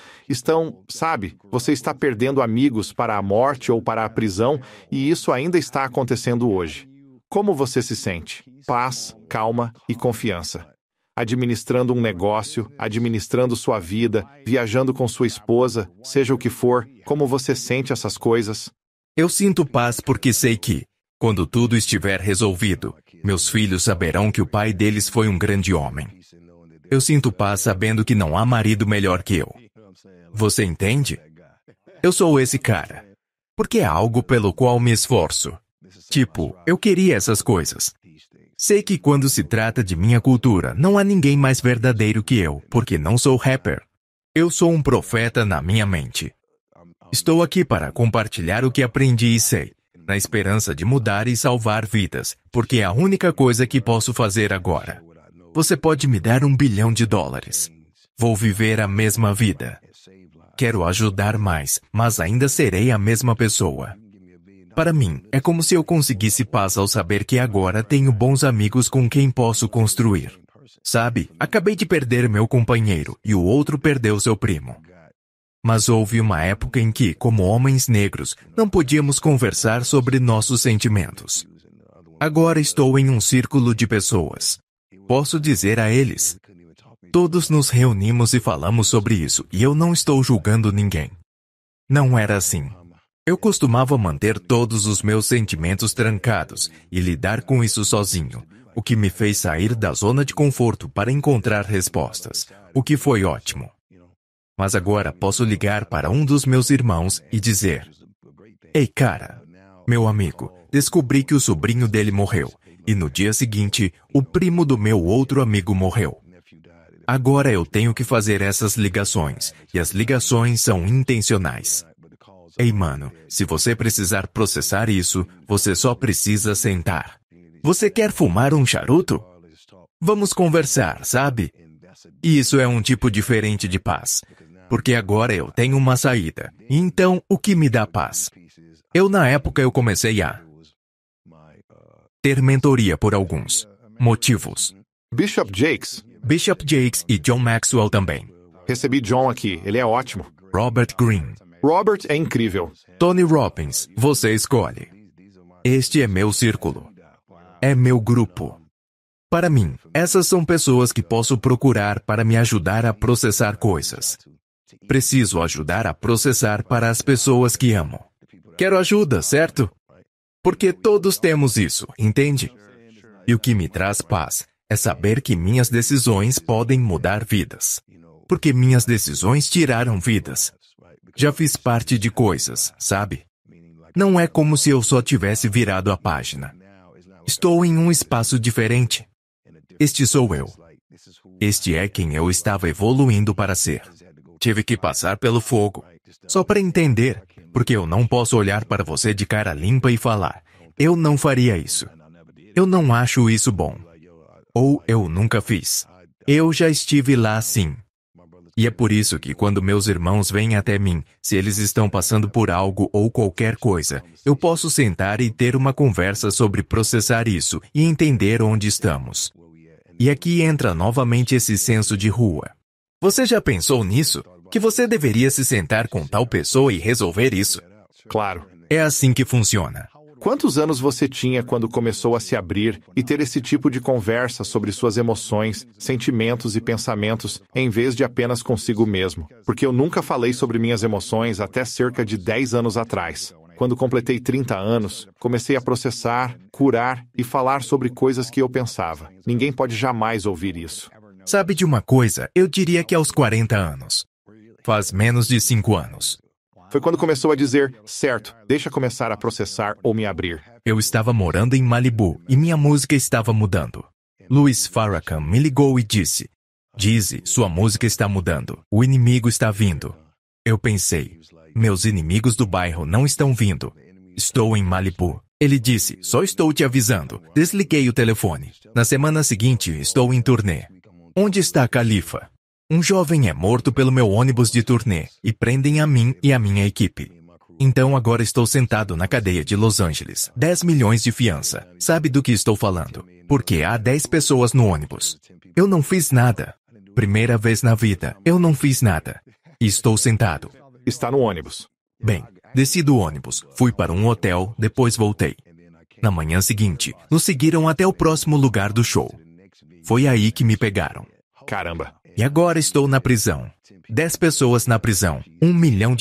você está perdendo amigos para a morte ou para a prisão, e isso ainda está acontecendo hoje. Como você se sente? Paz, calma e confiança. Administrando um negócio, administrando sua vida, viajando com sua esposa, seja o que for, como você sente essas coisas? Eu sinto paz porque sei que, quando tudo estiver resolvido, meus filhos saberão que o pai deles foi um grande homem. Eu sinto paz sabendo que não há marido melhor que eu. Você entende? Eu sou esse cara. Porque é algo pelo qual me esforço. Eu queria essas coisas. Sei que quando se trata de minha cultura, não há ninguém mais verdadeiro que eu, porque não sou rapper. Eu sou um profeta na minha mente. Estou aqui para compartilhar o que aprendi e sei, na esperança de mudar e salvar vidas, porque é a única coisa que posso fazer agora. Você pode me dar $1 bilhão. Vou viver a mesma vida. Quero ajudar mais, mas ainda serei a mesma pessoa. Para mim, é como se eu conseguisse paz ao saber que agora tenho bons amigos com quem posso construir. Acabei de perder meu companheiro e o outro perdeu seu primo. Mas houve uma época em que, como homens negros, não podíamos conversar sobre nossos sentimentos. Agora estou em um círculo de pessoas. Posso dizer a eles. Todos nos reunimos e falamos sobre isso, e eu não estou julgando ninguém. Não era assim. Eu costumava manter todos os meus sentimentos trancados e lidar com isso sozinho, o que me fez sair da zona de conforto para encontrar respostas, o que foi ótimo. Mas agora posso ligar para um dos meus irmãos e dizer: Ei, cara, meu amigo, descobri que o sobrinho dele morreu, e no dia seguinte, o primo do meu outro amigo morreu. Agora eu tenho que fazer essas ligações, e as ligações são intencionais. Ei, mano, se você precisar processar isso, você só precisa sentar. Você quer fumar um charuto? Vamos conversar, sabe? E isso é um tipo diferente de paz. Porque agora eu tenho uma saída. Então, o que me dá paz? Na época eu comecei a ter mentoria por alguns motivos. Bishop Jakes e John Maxwell também. Recebi John aqui, ele é ótimo. Robert Greene. Robert é incrível. Tony Robbins, você escolhe. Este é meu círculo. É meu grupo. Para mim, essas são pessoas que posso procurar para me ajudar a processar coisas. Preciso ajudar a processar para as pessoas que amo. Quero ajuda, certo? Porque todos temos isso, entende? E o que me traz paz é saber que minhas decisões podem mudar vidas. Porque minhas decisões tiraram vidas. Já fiz parte de coisas, sabe? Não é como se eu só tivesse virado a página. Estou em um espaço diferente. Este sou eu. Este é quem eu estava evoluindo para ser. Tive que passar pelo fogo. Só para entender, porque eu não posso olhar para você de cara limpa e falar: eu não faria isso. Eu não acho isso bom. Ou eu nunca fiz. Eu já estive lá sim. E é por isso que quando meus irmãos vêm até mim, se eles estão passando por algo ou qualquer coisa, eu posso sentar e ter uma conversa sobre processar isso e entender onde estamos. E aqui entra novamente esse senso de rua. Você já pensou nisso? Que você deveria se sentar com tal pessoa e resolver isso? Claro. É assim que funciona. Quantos anos você tinha quando começou a se abrir e ter esse tipo de conversa sobre suas emoções, sentimentos e pensamentos, em vez de apenas consigo mesmo? Porque eu nunca falei sobre minhas emoções até cerca de 10 anos atrás. Quando completei 30 anos, comecei a processar, curar e falar sobre coisas que eu pensava. Ninguém pode jamais ouvir isso. Sabe de uma coisa? Eu diria que aos 40 anos. Faz menos de 5 anos. Foi quando começou a dizer, certo, deixa começar a processar ou me abrir. Eu estava morando em Malibu e minha música estava mudando. Louis Farrakhan me ligou e disse, Dizzy, sua música está mudando. O inimigo está vindo. Eu pensei, meus inimigos do bairro não estão vindo. Estou em Malibu. Ele disse, só estou te avisando. Desliguei o telefone. Na semana seguinte, estou em turnê. Onde está Khalifa? Um jovem é morto pelo meu ônibus de turnê e prendem a mim e a minha equipe. Então agora estou sentado na cadeia de Los Angeles. 10 milhões de fiança. Sabe do que estou falando? Porque há 10 pessoas no ônibus. Eu não fiz nada. Primeira vez na vida, eu não fiz nada. E estou sentado. Está no ônibus. Bem, desci do ônibus, fui para um hotel, depois voltei. Na manhã seguinte, nos seguiram até o próximo lugar do show. Foi aí que me pegaram. Caramba. E agora estou na prisão. 10 pessoas na prisão. $1 milhão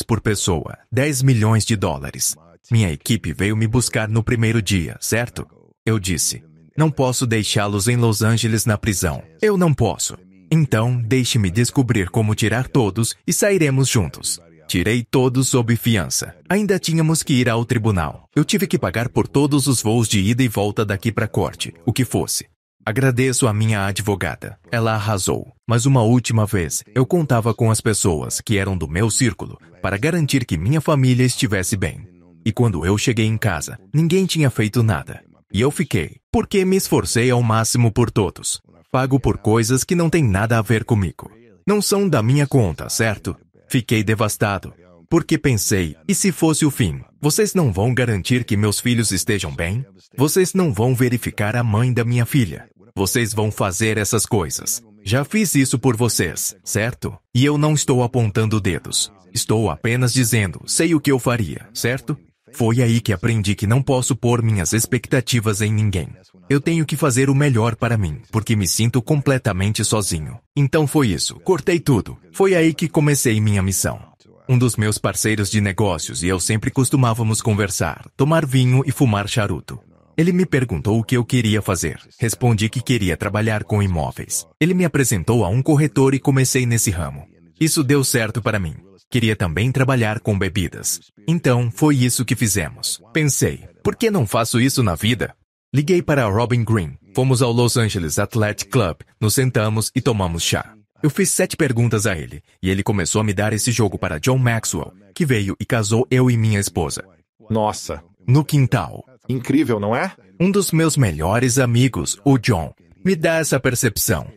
por pessoa. 10 milhões de dólares. Minha equipe veio me buscar no primeiro dia, certo? Eu disse, não posso deixá-los em Los Angeles na prisão. Eu não posso. Então, deixe-me descobrir como tirar todos e sairemos juntos. Tirei todos sob fiança. Ainda tínhamos que ir ao tribunal. Eu tive que pagar por todos os voos de ida e volta daqui para a corte, o que fosse. Agradeço a minha advogada. Ela arrasou. Mas uma última vez, eu contava com as pessoas que eram do meu círculo para garantir que minha família estivesse bem. E quando eu cheguei em casa, ninguém tinha feito nada. E eu fiquei, porque me esforcei ao máximo por todos. Pago por coisas que não têm nada a ver comigo. Não são da minha conta, certo? Fiquei devastado, porque pensei, e se fosse o fim? Vocês não vão garantir que meus filhos estejam bem? Vocês não vão verificar a mãe da minha filha? Vocês vão fazer essas coisas. Já fiz isso por vocês, certo? E eu não estou apontando dedos. Estou apenas dizendo, sei o que eu faria, certo? Foi aí que aprendi que não posso pôr minhas expectativas em ninguém. Eu tenho que fazer o melhor para mim, porque me sinto completamente sozinho. Então foi isso, cortei tudo. Foi aí que comecei minha missão. Um dos meus parceiros de negócios e eu sempre costumávamos conversar, tomar vinho e fumar charuto. Ele me perguntou o que eu queria fazer. Respondi que queria trabalhar com imóveis. Ele me apresentou a um corretor e comecei nesse ramo. Isso deu certo para mim. Queria também trabalhar com bebidas. Então, foi isso que fizemos. Pensei, por que não faço isso na vida? Liguei para Robin Green. Fomos ao Los Angeles Athletic Club, nos sentamos e tomamos chá. Eu fiz 7 perguntas a ele, e ele começou a me dar esse jogo para John Maxwell, que veio e casou eu e minha esposa. Nossa. No quintal. Incrível, não é? Um dos meus melhores amigos, o John, me dá essa percepção.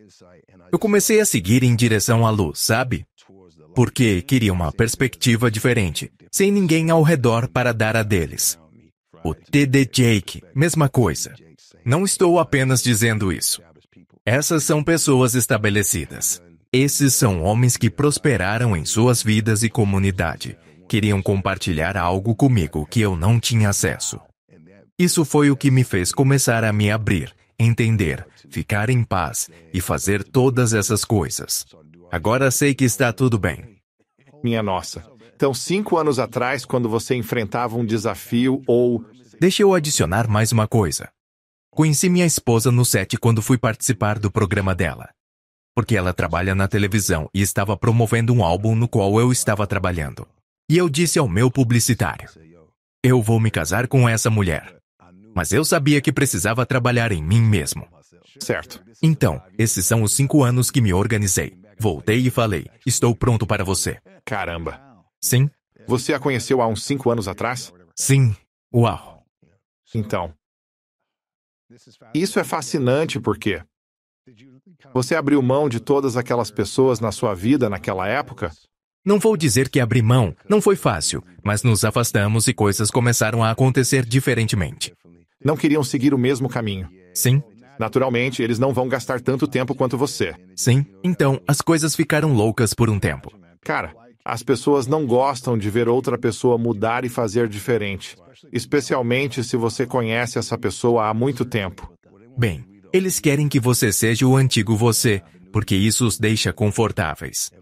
Eu comecei a seguir em direção à luz, sabe? Porque queria uma perspectiva diferente, sem ninguém ao redor para dar a deles. O T.D. Jake, mesma coisa. Não estou apenas dizendo isso. Essas são pessoas estabelecidas. Esses são homens que prosperaram em suas vidas e comunidade. Queriam compartilhar algo comigo que eu não tinha acesso. Isso foi o que me fez começar a me abrir, entender, ficar em paz e fazer todas essas coisas. Agora sei que está tudo bem. Minha nossa. Então, 5 anos atrás, quando você enfrentava um desafio ou... Deixa eu adicionar mais uma coisa. Conheci minha esposa no set quando fui participar do programa dela. Porque ela trabalha na televisão e estava promovendo um álbum no qual eu estava trabalhando. E eu disse ao meu publicitário, eu vou me casar com essa mulher. Mas eu sabia que precisava trabalhar em mim mesmo. Certo. Então, esses são os 5 anos que me organizei. Voltei e falei, estou pronto para você. Caramba. Sim? Você a conheceu há uns 5 anos atrás? Sim. Uau. Então. Isso é fascinante porque você abriu mão de todas aquelas pessoas na sua vida naquela época? Não vou dizer que abri mão, não foi fácil, mas nos afastamos e coisas começaram a acontecer diferentemente. Não queriam seguir o mesmo caminho. Sim. Naturalmente, eles não vão gastar tanto tempo quanto você. Sim, então as coisas ficaram loucas por um tempo. Cara, As pessoas não gostam de ver outra pessoa mudar e fazer diferente, especialmente se você conhece essa pessoa há muito tempo. Bem, eles querem que você seja o antigo você, porque isso os deixa confortáveis.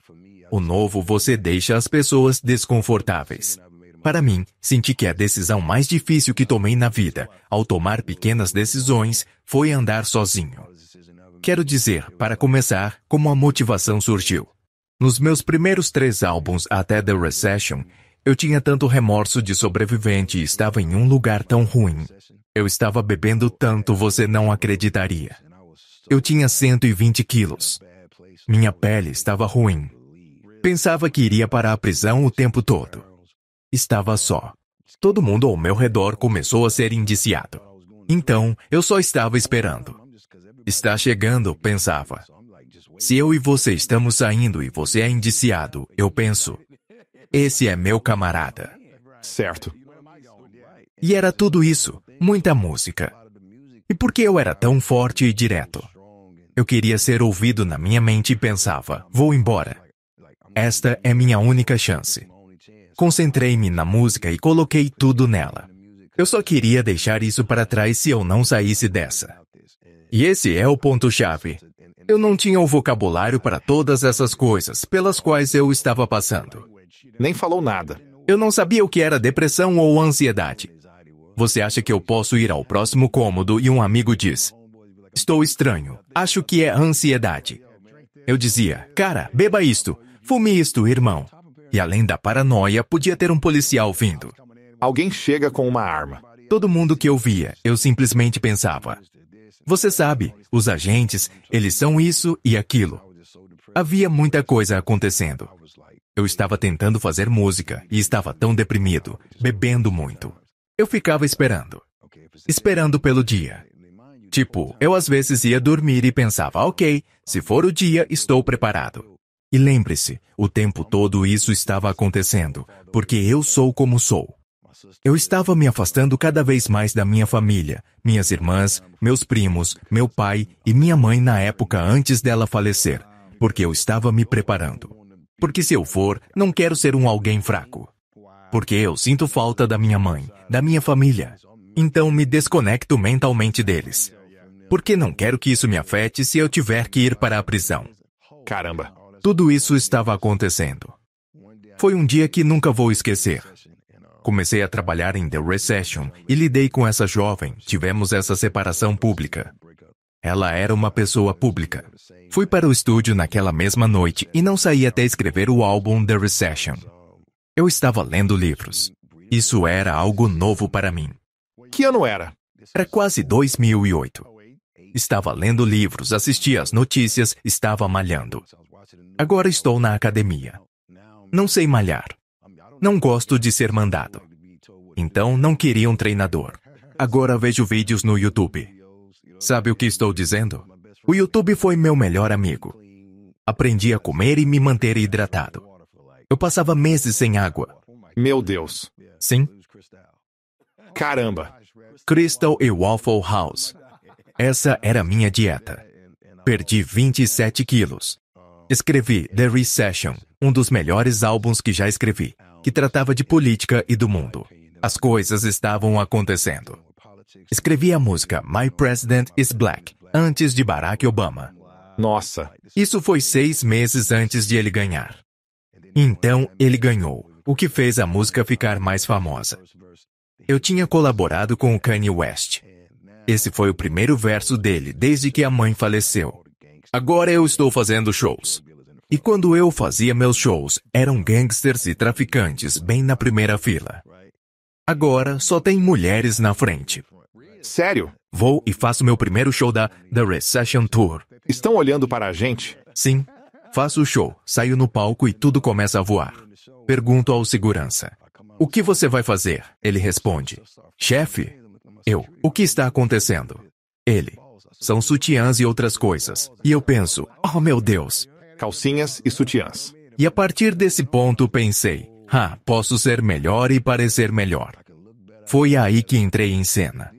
O novo você deixa as pessoas desconfortáveis. Para mim, senti que a decisão mais difícil que tomei na vida, ao tomar pequenas decisões, foi andar sozinho. Quero dizer, para começar, como a motivação surgiu. Nos meus primeiros 3 álbuns até The Recession, eu tinha tanto remorso de sobrevivente e estava em um lugar tão ruim. Eu estava bebendo tanto, você não acreditaria. Eu tinha 120 quilos. Minha pele estava ruim. Pensava que iria para a prisão o tempo todo. Estava só. Todo mundo ao meu redor começou a ser indiciado. Então, eu só estava esperando. Está chegando, pensava. Se eu e você estamos saindo e você é indiciado, eu penso, esse é meu camarada. Certo. E era tudo isso, muita música. E por que eu era tão forte e direto? Eu queria ser ouvido na minha mente e pensava, vou embora. Esta é minha única chance. Concentrei-me na música e coloquei tudo nela. Eu só queria deixar isso para trás se eu não saísse dessa. E esse é o ponto-chave. Eu não tinha o vocabulário para todas essas coisas pelas quais eu estava passando. Nem falou nada. Eu não sabia o que era depressão ou ansiedade. Você acha que eu posso ir ao próximo cômodo e um amigo diz, estou estranho, acho que é ansiedade. Eu dizia, cara, beba isto, fume isto, irmão. E além da paranoia, podia ter um policial vindo. Alguém chega com uma arma. Todo mundo que eu via, eu simplesmente pensava, você sabe, os agentes, eles são isso e aquilo. Havia muita coisa acontecendo. Eu estava tentando fazer música e estava tão deprimido, bebendo muito. Eu ficava esperando pelo dia. Tipo, eu às vezes ia dormir e pensava, ok, se for o dia, estou preparado. E lembre-se, o tempo todo isso estava acontecendo, porque eu sou como sou. Eu estava me afastando cada vez mais da minha família, minhas irmãs, meus primos, meu pai e minha mãe na época antes dela falecer, porque eu estava me preparando. Porque se eu for, não quero ser um alguém fraco. Porque eu sinto falta da minha mãe, da minha família. Então me desconecto mentalmente deles. Porque não quero que isso me afete se eu tiver que ir para a prisão. Caramba. Tudo isso estava acontecendo. Foi um dia que nunca vou esquecer. Comecei a trabalhar em The Recession e lidei com essa jovem. Tivemos essa separação pública. Ela era uma pessoa pública. Fui para o estúdio naquela mesma noite e não saí até escrever o álbum The Recession. Eu estava lendo livros. Isso era algo novo para mim. Que ano era? Era quase 2008. Estava lendo livros, assistia às notícias, estava malhando. Agora estou na academia. Não sei malhar. Não gosto de ser mandado. Então não queria um treinador. Agora vejo vídeos no YouTube. Sabe o que estou dizendo? O YouTube foi meu melhor amigo. Aprendi a comer e me manter hidratado. Eu passava meses sem água. Meu Deus. Sim. Caramba. Crystal e Waffle House. Essa era a minha dieta. Perdi 27 quilos. Escrevi The Recession, um dos melhores álbuns que já escrevi, que tratava de política e do mundo. As coisas estavam acontecendo. Escrevi a música My President is Black, antes de Barack Obama. Nossa. Isso foi 6 meses antes de ele ganhar. Então, ele ganhou, o que fez a música ficar mais famosa. Eu tinha colaborado com o Kanye West. Esse foi o primeiro verso dele desde que a mãe faleceu. Agora eu estou fazendo shows. E quando eu fazia meus shows, eram gangsters e traficantes bem na primeira fila. Agora só tem mulheres na frente. Sério? Vou e faço meu primeiro show da The Recession Tour. Estão olhando para a gente? Sim. Faço o show, saio no palco e tudo começa a voar. Pergunto ao segurança. O que você vai fazer? Ele responde. Chefe? Eu. O que está acontecendo? Ele. São sutiãs e outras coisas. E eu penso, oh meu Deus. Calcinhas e sutiãs. E a partir desse ponto pensei, posso ser melhor e parecer melhor. Foi aí que entrei em cena.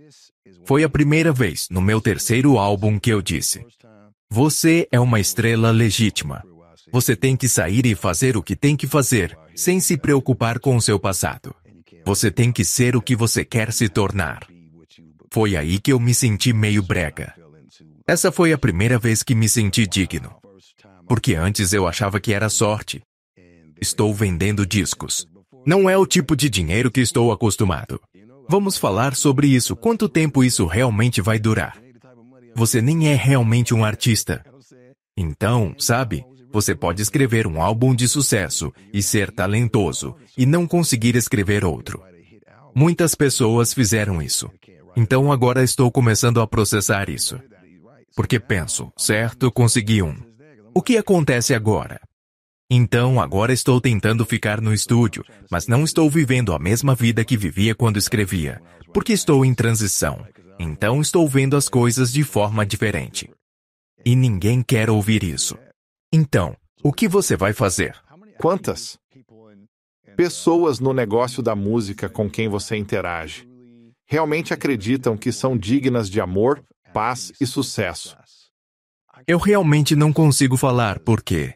Foi a primeira vez, no meu terceiro álbum, que eu disse, você é uma estrela legítima. Você tem que sair e fazer o que tem que fazer, sem se preocupar com o seu passado. Você tem que ser o que você quer se tornar. Foi aí que eu me senti meio brega. Essa foi a primeira vez que me senti digno. Porque antes eu achava que era sorte. Estou vendendo discos. Não é o tipo de dinheiro que estou acostumado. Vamos falar sobre isso. Quanto tempo isso realmente vai durar? Você nem é realmente um artista. Então, sabe, você pode escrever um álbum de sucesso e ser talentoso e não conseguir escrever outro. Muitas pessoas fizeram isso. Então agora estou começando a processar isso. Porque penso, certo, consegui um. O que acontece agora? Então agora estou tentando ficar no estúdio, mas não estou vivendo a mesma vida que vivia quando escrevia, porque estou em transição. Então estou vendo as coisas de forma diferente. E ninguém quer ouvir isso. Então, o que você vai fazer? Quantas pessoas no negócio da música com quem você interage realmente acreditam que são dignas de amor, paz e sucesso? Eu realmente não consigo falar porque,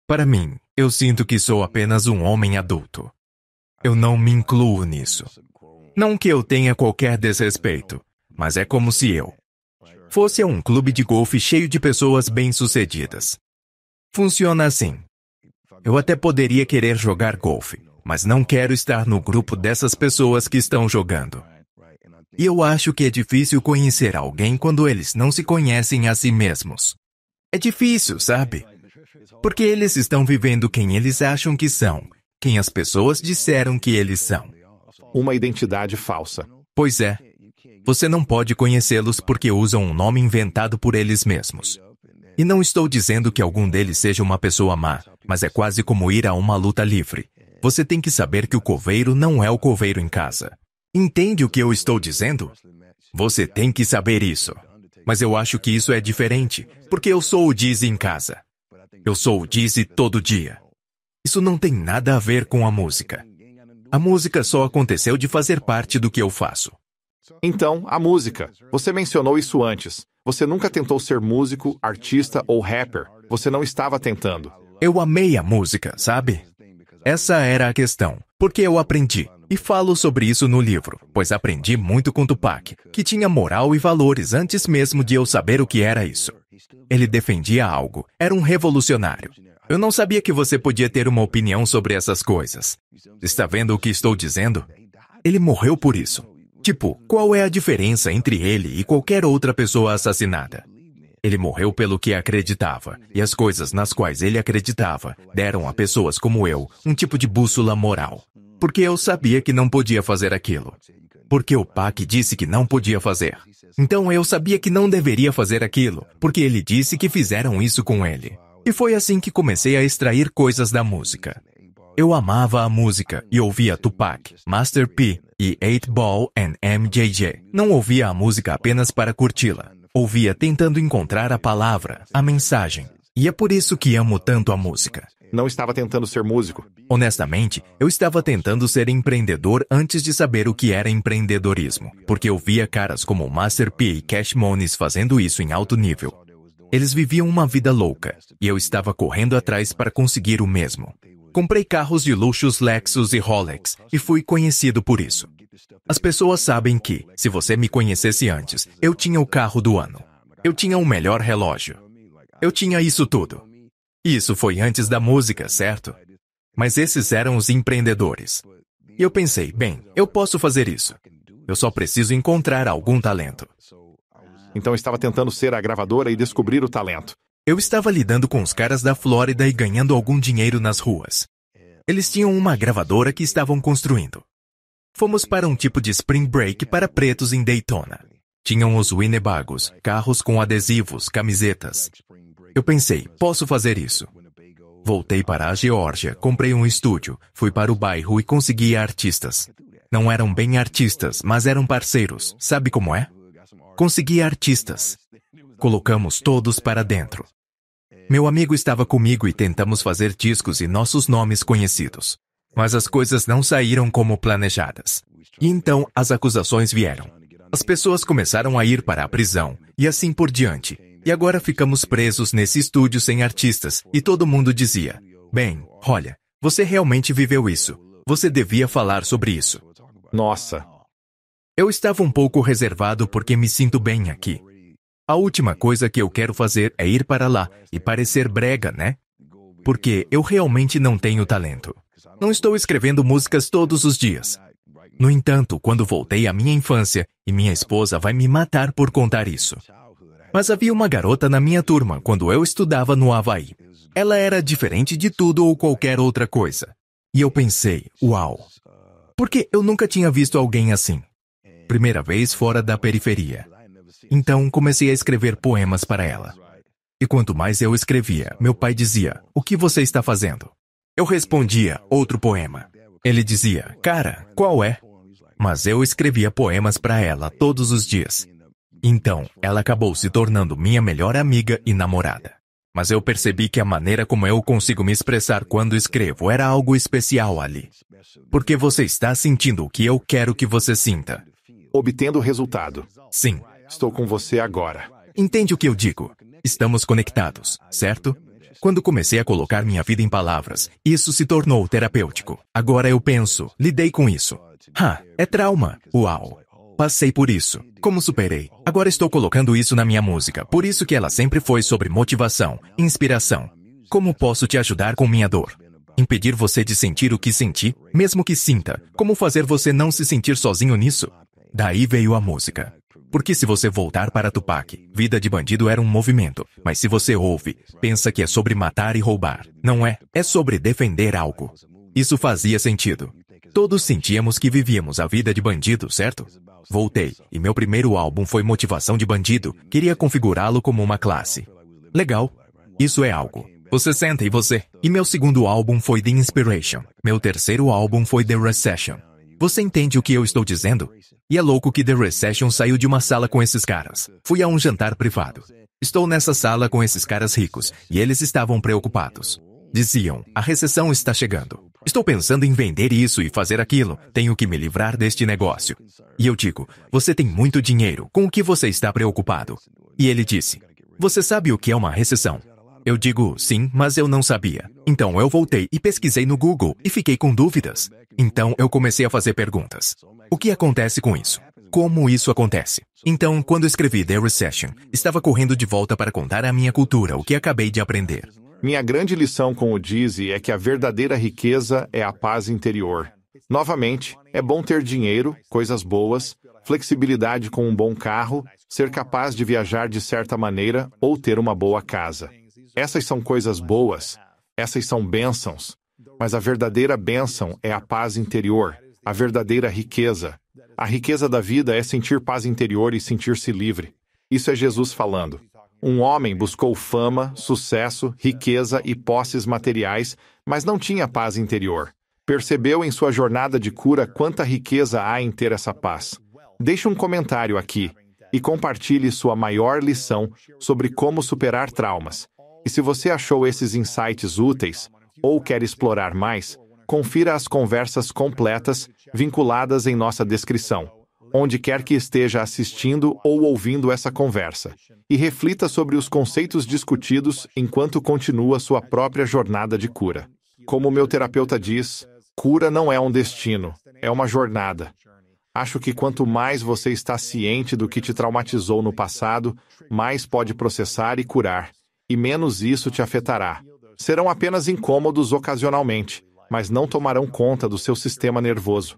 para mim, eu sinto que sou apenas um homem adulto. Eu não me incluo nisso. Não que eu tenha qualquer desrespeito, mas é como se eu fosse um clube de golfe cheio de pessoas bem-sucedidas. Funciona assim. Eu até poderia querer jogar golfe, mas não quero estar no grupo dessas pessoas que estão jogando. E eu acho que é difícil conhecer alguém quando eles não se conhecem a si mesmos. É difícil, sabe? Porque eles estão vivendo quem eles acham que são, quem as pessoas disseram que eles são. Uma identidade falsa. Pois é. Você não pode conhecê-los porque usam um nome inventado por eles mesmos. E não estou dizendo que algum deles seja uma pessoa má, mas é quase como ir a uma luta livre. Você tem que saber que o coveiro não é o coveiro em casa. Entende o que eu estou dizendo? Você tem que saber isso. Mas eu acho que isso é diferente, porque eu sou o Dizzy em casa. Eu sou o Dizzy todo dia. Isso não tem nada a ver com a música. A música só aconteceu de fazer parte do que eu faço. Então, a música. Você mencionou isso antes. Você nunca tentou ser músico, artista ou rapper. Você não estava tentando. Eu amei a música, sabe? Essa era a questão, porque eu aprendi. E falo sobre isso no livro, pois aprendi muito com Tupac, que tinha moral e valores antes mesmo de eu saber o que era isso. Ele defendia algo, era um revolucionário. Eu não sabia que você podia ter uma opinião sobre essas coisas. Está vendo o que estou dizendo? Ele morreu por isso. Tipo, qual é a diferença entre ele e qualquer outra pessoa assassinada? Ele morreu pelo que acreditava, e as coisas nas quais ele acreditava deram a pessoas como eu um tipo de bússola moral. Porque eu sabia que não podia fazer aquilo. Porque o Pac disse que não podia fazer. Então eu sabia que não deveria fazer aquilo, porque ele disse que fizeram isso com ele. E foi assim que comecei a extrair coisas da música. Eu amava a música e ouvia Tupac, Master P e 8Ball and MJJ. Não ouvia a música apenas para curti-la. Ouvia tentando encontrar a palavra, a mensagem. E é por isso que amo tanto a música. Não estava tentando ser músico. Honestamente, eu estava tentando ser empreendedor antes de saber o que era empreendedorismo, porque eu via caras como Master P e Cash Money fazendo isso em alto nível. Eles viviam uma vida louca, e eu estava correndo atrás para conseguir o mesmo. Comprei carros de luxos Lexus e Rolex, e fui conhecido por isso. As pessoas sabem que, se você me conhecesse antes, eu tinha o carro do ano. Eu tinha o melhor relógio. Eu tinha isso tudo. Isso foi antes da música, certo? Mas esses eram os empreendedores. E eu pensei, bem, eu posso fazer isso. Eu só preciso encontrar algum talento. Então estava tentando ser a gravadora e descobrir o talento. Eu estava lidando com os caras da Flórida e ganhando algum dinheiro nas ruas. Eles tinham uma gravadora que estavam construindo. Fomos para um tipo de spring break para pretos em Daytona. Tinham os Winnebagos, carros com adesivos, camisetas. Eu pensei, posso fazer isso. Voltei para a Geórgia, comprei um estúdio, fui para o bairro e consegui artistas. Não eram bem artistas, mas eram parceiros. Sabe como é? Consegui artistas. Colocamos todos para dentro. Meu amigo estava comigo e tentamos fazer discos e nossos nomes conhecidos. Mas as coisas não saíram como planejadas. E então as acusações vieram. As pessoas começaram a ir para a prisão, e assim por diante. E agora ficamos presos nesse estúdio sem artistas, e todo mundo dizia, bem, olha, você realmente viveu isso. Você devia falar sobre isso. Nossa. Eu estava um pouco reservado porque me sinto bem aqui. A última coisa que eu quero fazer é ir para lá e parecer brega, né? Porque eu realmente não tenho talento. Não estou escrevendo músicas todos os dias. No entanto, quando voltei à minha infância, e minha esposa vai me matar por contar isso. Mas havia uma garota na minha turma quando eu estudava no Havaí. Ela era diferente de tudo ou qualquer outra coisa. E eu pensei, uau! Porque eu nunca tinha visto alguém assim. Primeira vez fora da periferia. Então comecei a escrever poemas para ela. E quanto mais eu escrevia, meu pai dizia, o que você está fazendo? Eu respondia, outro poema. Ele dizia, cara, qual é? Mas eu escrevia poemas para ela todos os dias. Então, ela acabou se tornando minha melhor amiga e namorada. Mas eu percebi que a maneira como eu consigo me expressar quando escrevo era algo especial ali. Porque você está sentindo o que eu quero que você sinta. Obtendo o resultado. Sim. Estou com você agora. Entende o que eu digo? Estamos conectados, certo? Quando comecei a colocar minha vida em palavras, isso se tornou terapêutico. Agora eu penso, lidei com isso. É trauma. Uau. Passei por isso. Como superei? Agora estou colocando isso na minha música. Por isso que ela sempre foi sobre motivação, inspiração. Como posso te ajudar com minha dor? Impedir você de sentir o que senti, mesmo que sinta. Como fazer você não se sentir sozinho nisso? Daí veio a música. Porque se você voltar para Tupac, Vida de Bandido era um movimento. Mas se você ouve, pensa que é sobre matar e roubar. Não é? É sobre defender algo. Isso fazia sentido. Todos sentíamos que vivíamos a vida de bandido, certo? Voltei, e meu primeiro álbum foi Motivação de Bandido. Queria configurá-lo como uma classe. Legal. Isso é algo. Você senta e você. E meu segundo álbum foi The Inspiration. Meu terceiro álbum foi The Recession. Você entende o que eu estou dizendo? E é louco que The Recession saiu de uma sala com esses caras. Fui a um jantar privado. Estou nessa sala com esses caras ricos, e eles estavam preocupados. Diziam, a recessão está chegando. Estou pensando em vender isso e fazer aquilo. Tenho que me livrar deste negócio. E eu digo, você tem muito dinheiro. Com o que você está preocupado? E ele disse, você sabe o que é uma recessão? Eu digo, sim, mas eu não sabia. Então eu voltei e pesquisei no Google e fiquei com dúvidas. Então eu comecei a fazer perguntas. O que acontece com isso? Como isso acontece? Então, quando escrevi The Recession, estava correndo de volta para contar à minha cultura o que acabei de aprender. Minha grande lição com o Dizzy é que a verdadeira riqueza é a paz interior. Novamente, é bom ter dinheiro, coisas boas, flexibilidade com um bom carro, ser capaz de viajar de certa maneira ou ter uma boa casa. Essas são coisas boas, essas são bênçãos. Mas a verdadeira bênção é a paz interior, a verdadeira riqueza. A riqueza da vida é sentir paz interior e sentir-se livre. Isso é Jesus falando. Um homem buscou fama, sucesso, riqueza e posses materiais, mas não tinha paz interior. Percebeu em sua jornada de cura quanta riqueza há em ter essa paz. Deixe um comentário aqui e compartilhe sua maior lição sobre como superar traumas. E se você achou esses insights úteis, ou quer explorar mais, confira as conversas completas vinculadas em nossa descrição, onde quer que esteja assistindo ou ouvindo essa conversa, e reflita sobre os conceitos discutidos enquanto continua sua própria jornada de cura. Como meu terapeuta diz, cura não é um destino, é uma jornada. Acho que quanto mais você está ciente do que te traumatizou no passado, mais pode processar e curar, e menos isso te afetará. Serão apenas incômodos ocasionalmente, mas não tomarão conta do seu sistema nervoso.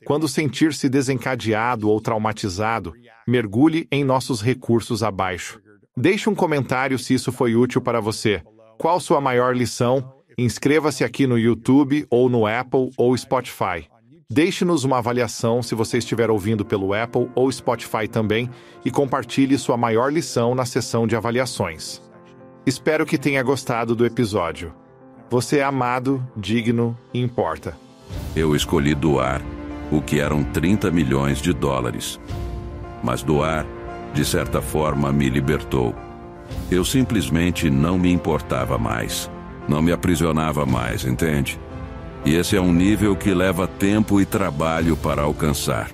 Quando sentir-se desencadeado ou traumatizado, mergulhe em nossos recursos abaixo. Deixe um comentário se isso foi útil para você. Qual sua maior lição? Inscreva-se aqui no YouTube ou no Apple ou Spotify. Deixe-nos uma avaliação se você estiver ouvindo pelo Apple ou Spotify também e compartilhe sua maior lição na seção de avaliações. Espero que tenha gostado do episódio. Você é amado, digno e importa. Eu escolhi doar o que eram 30 milhões de dólares. Mas doar, de certa forma, me libertou. Eu simplesmente não me importava mais. Não me aprisionava mais, entende? E esse é um nível que leva tempo e trabalho para alcançar.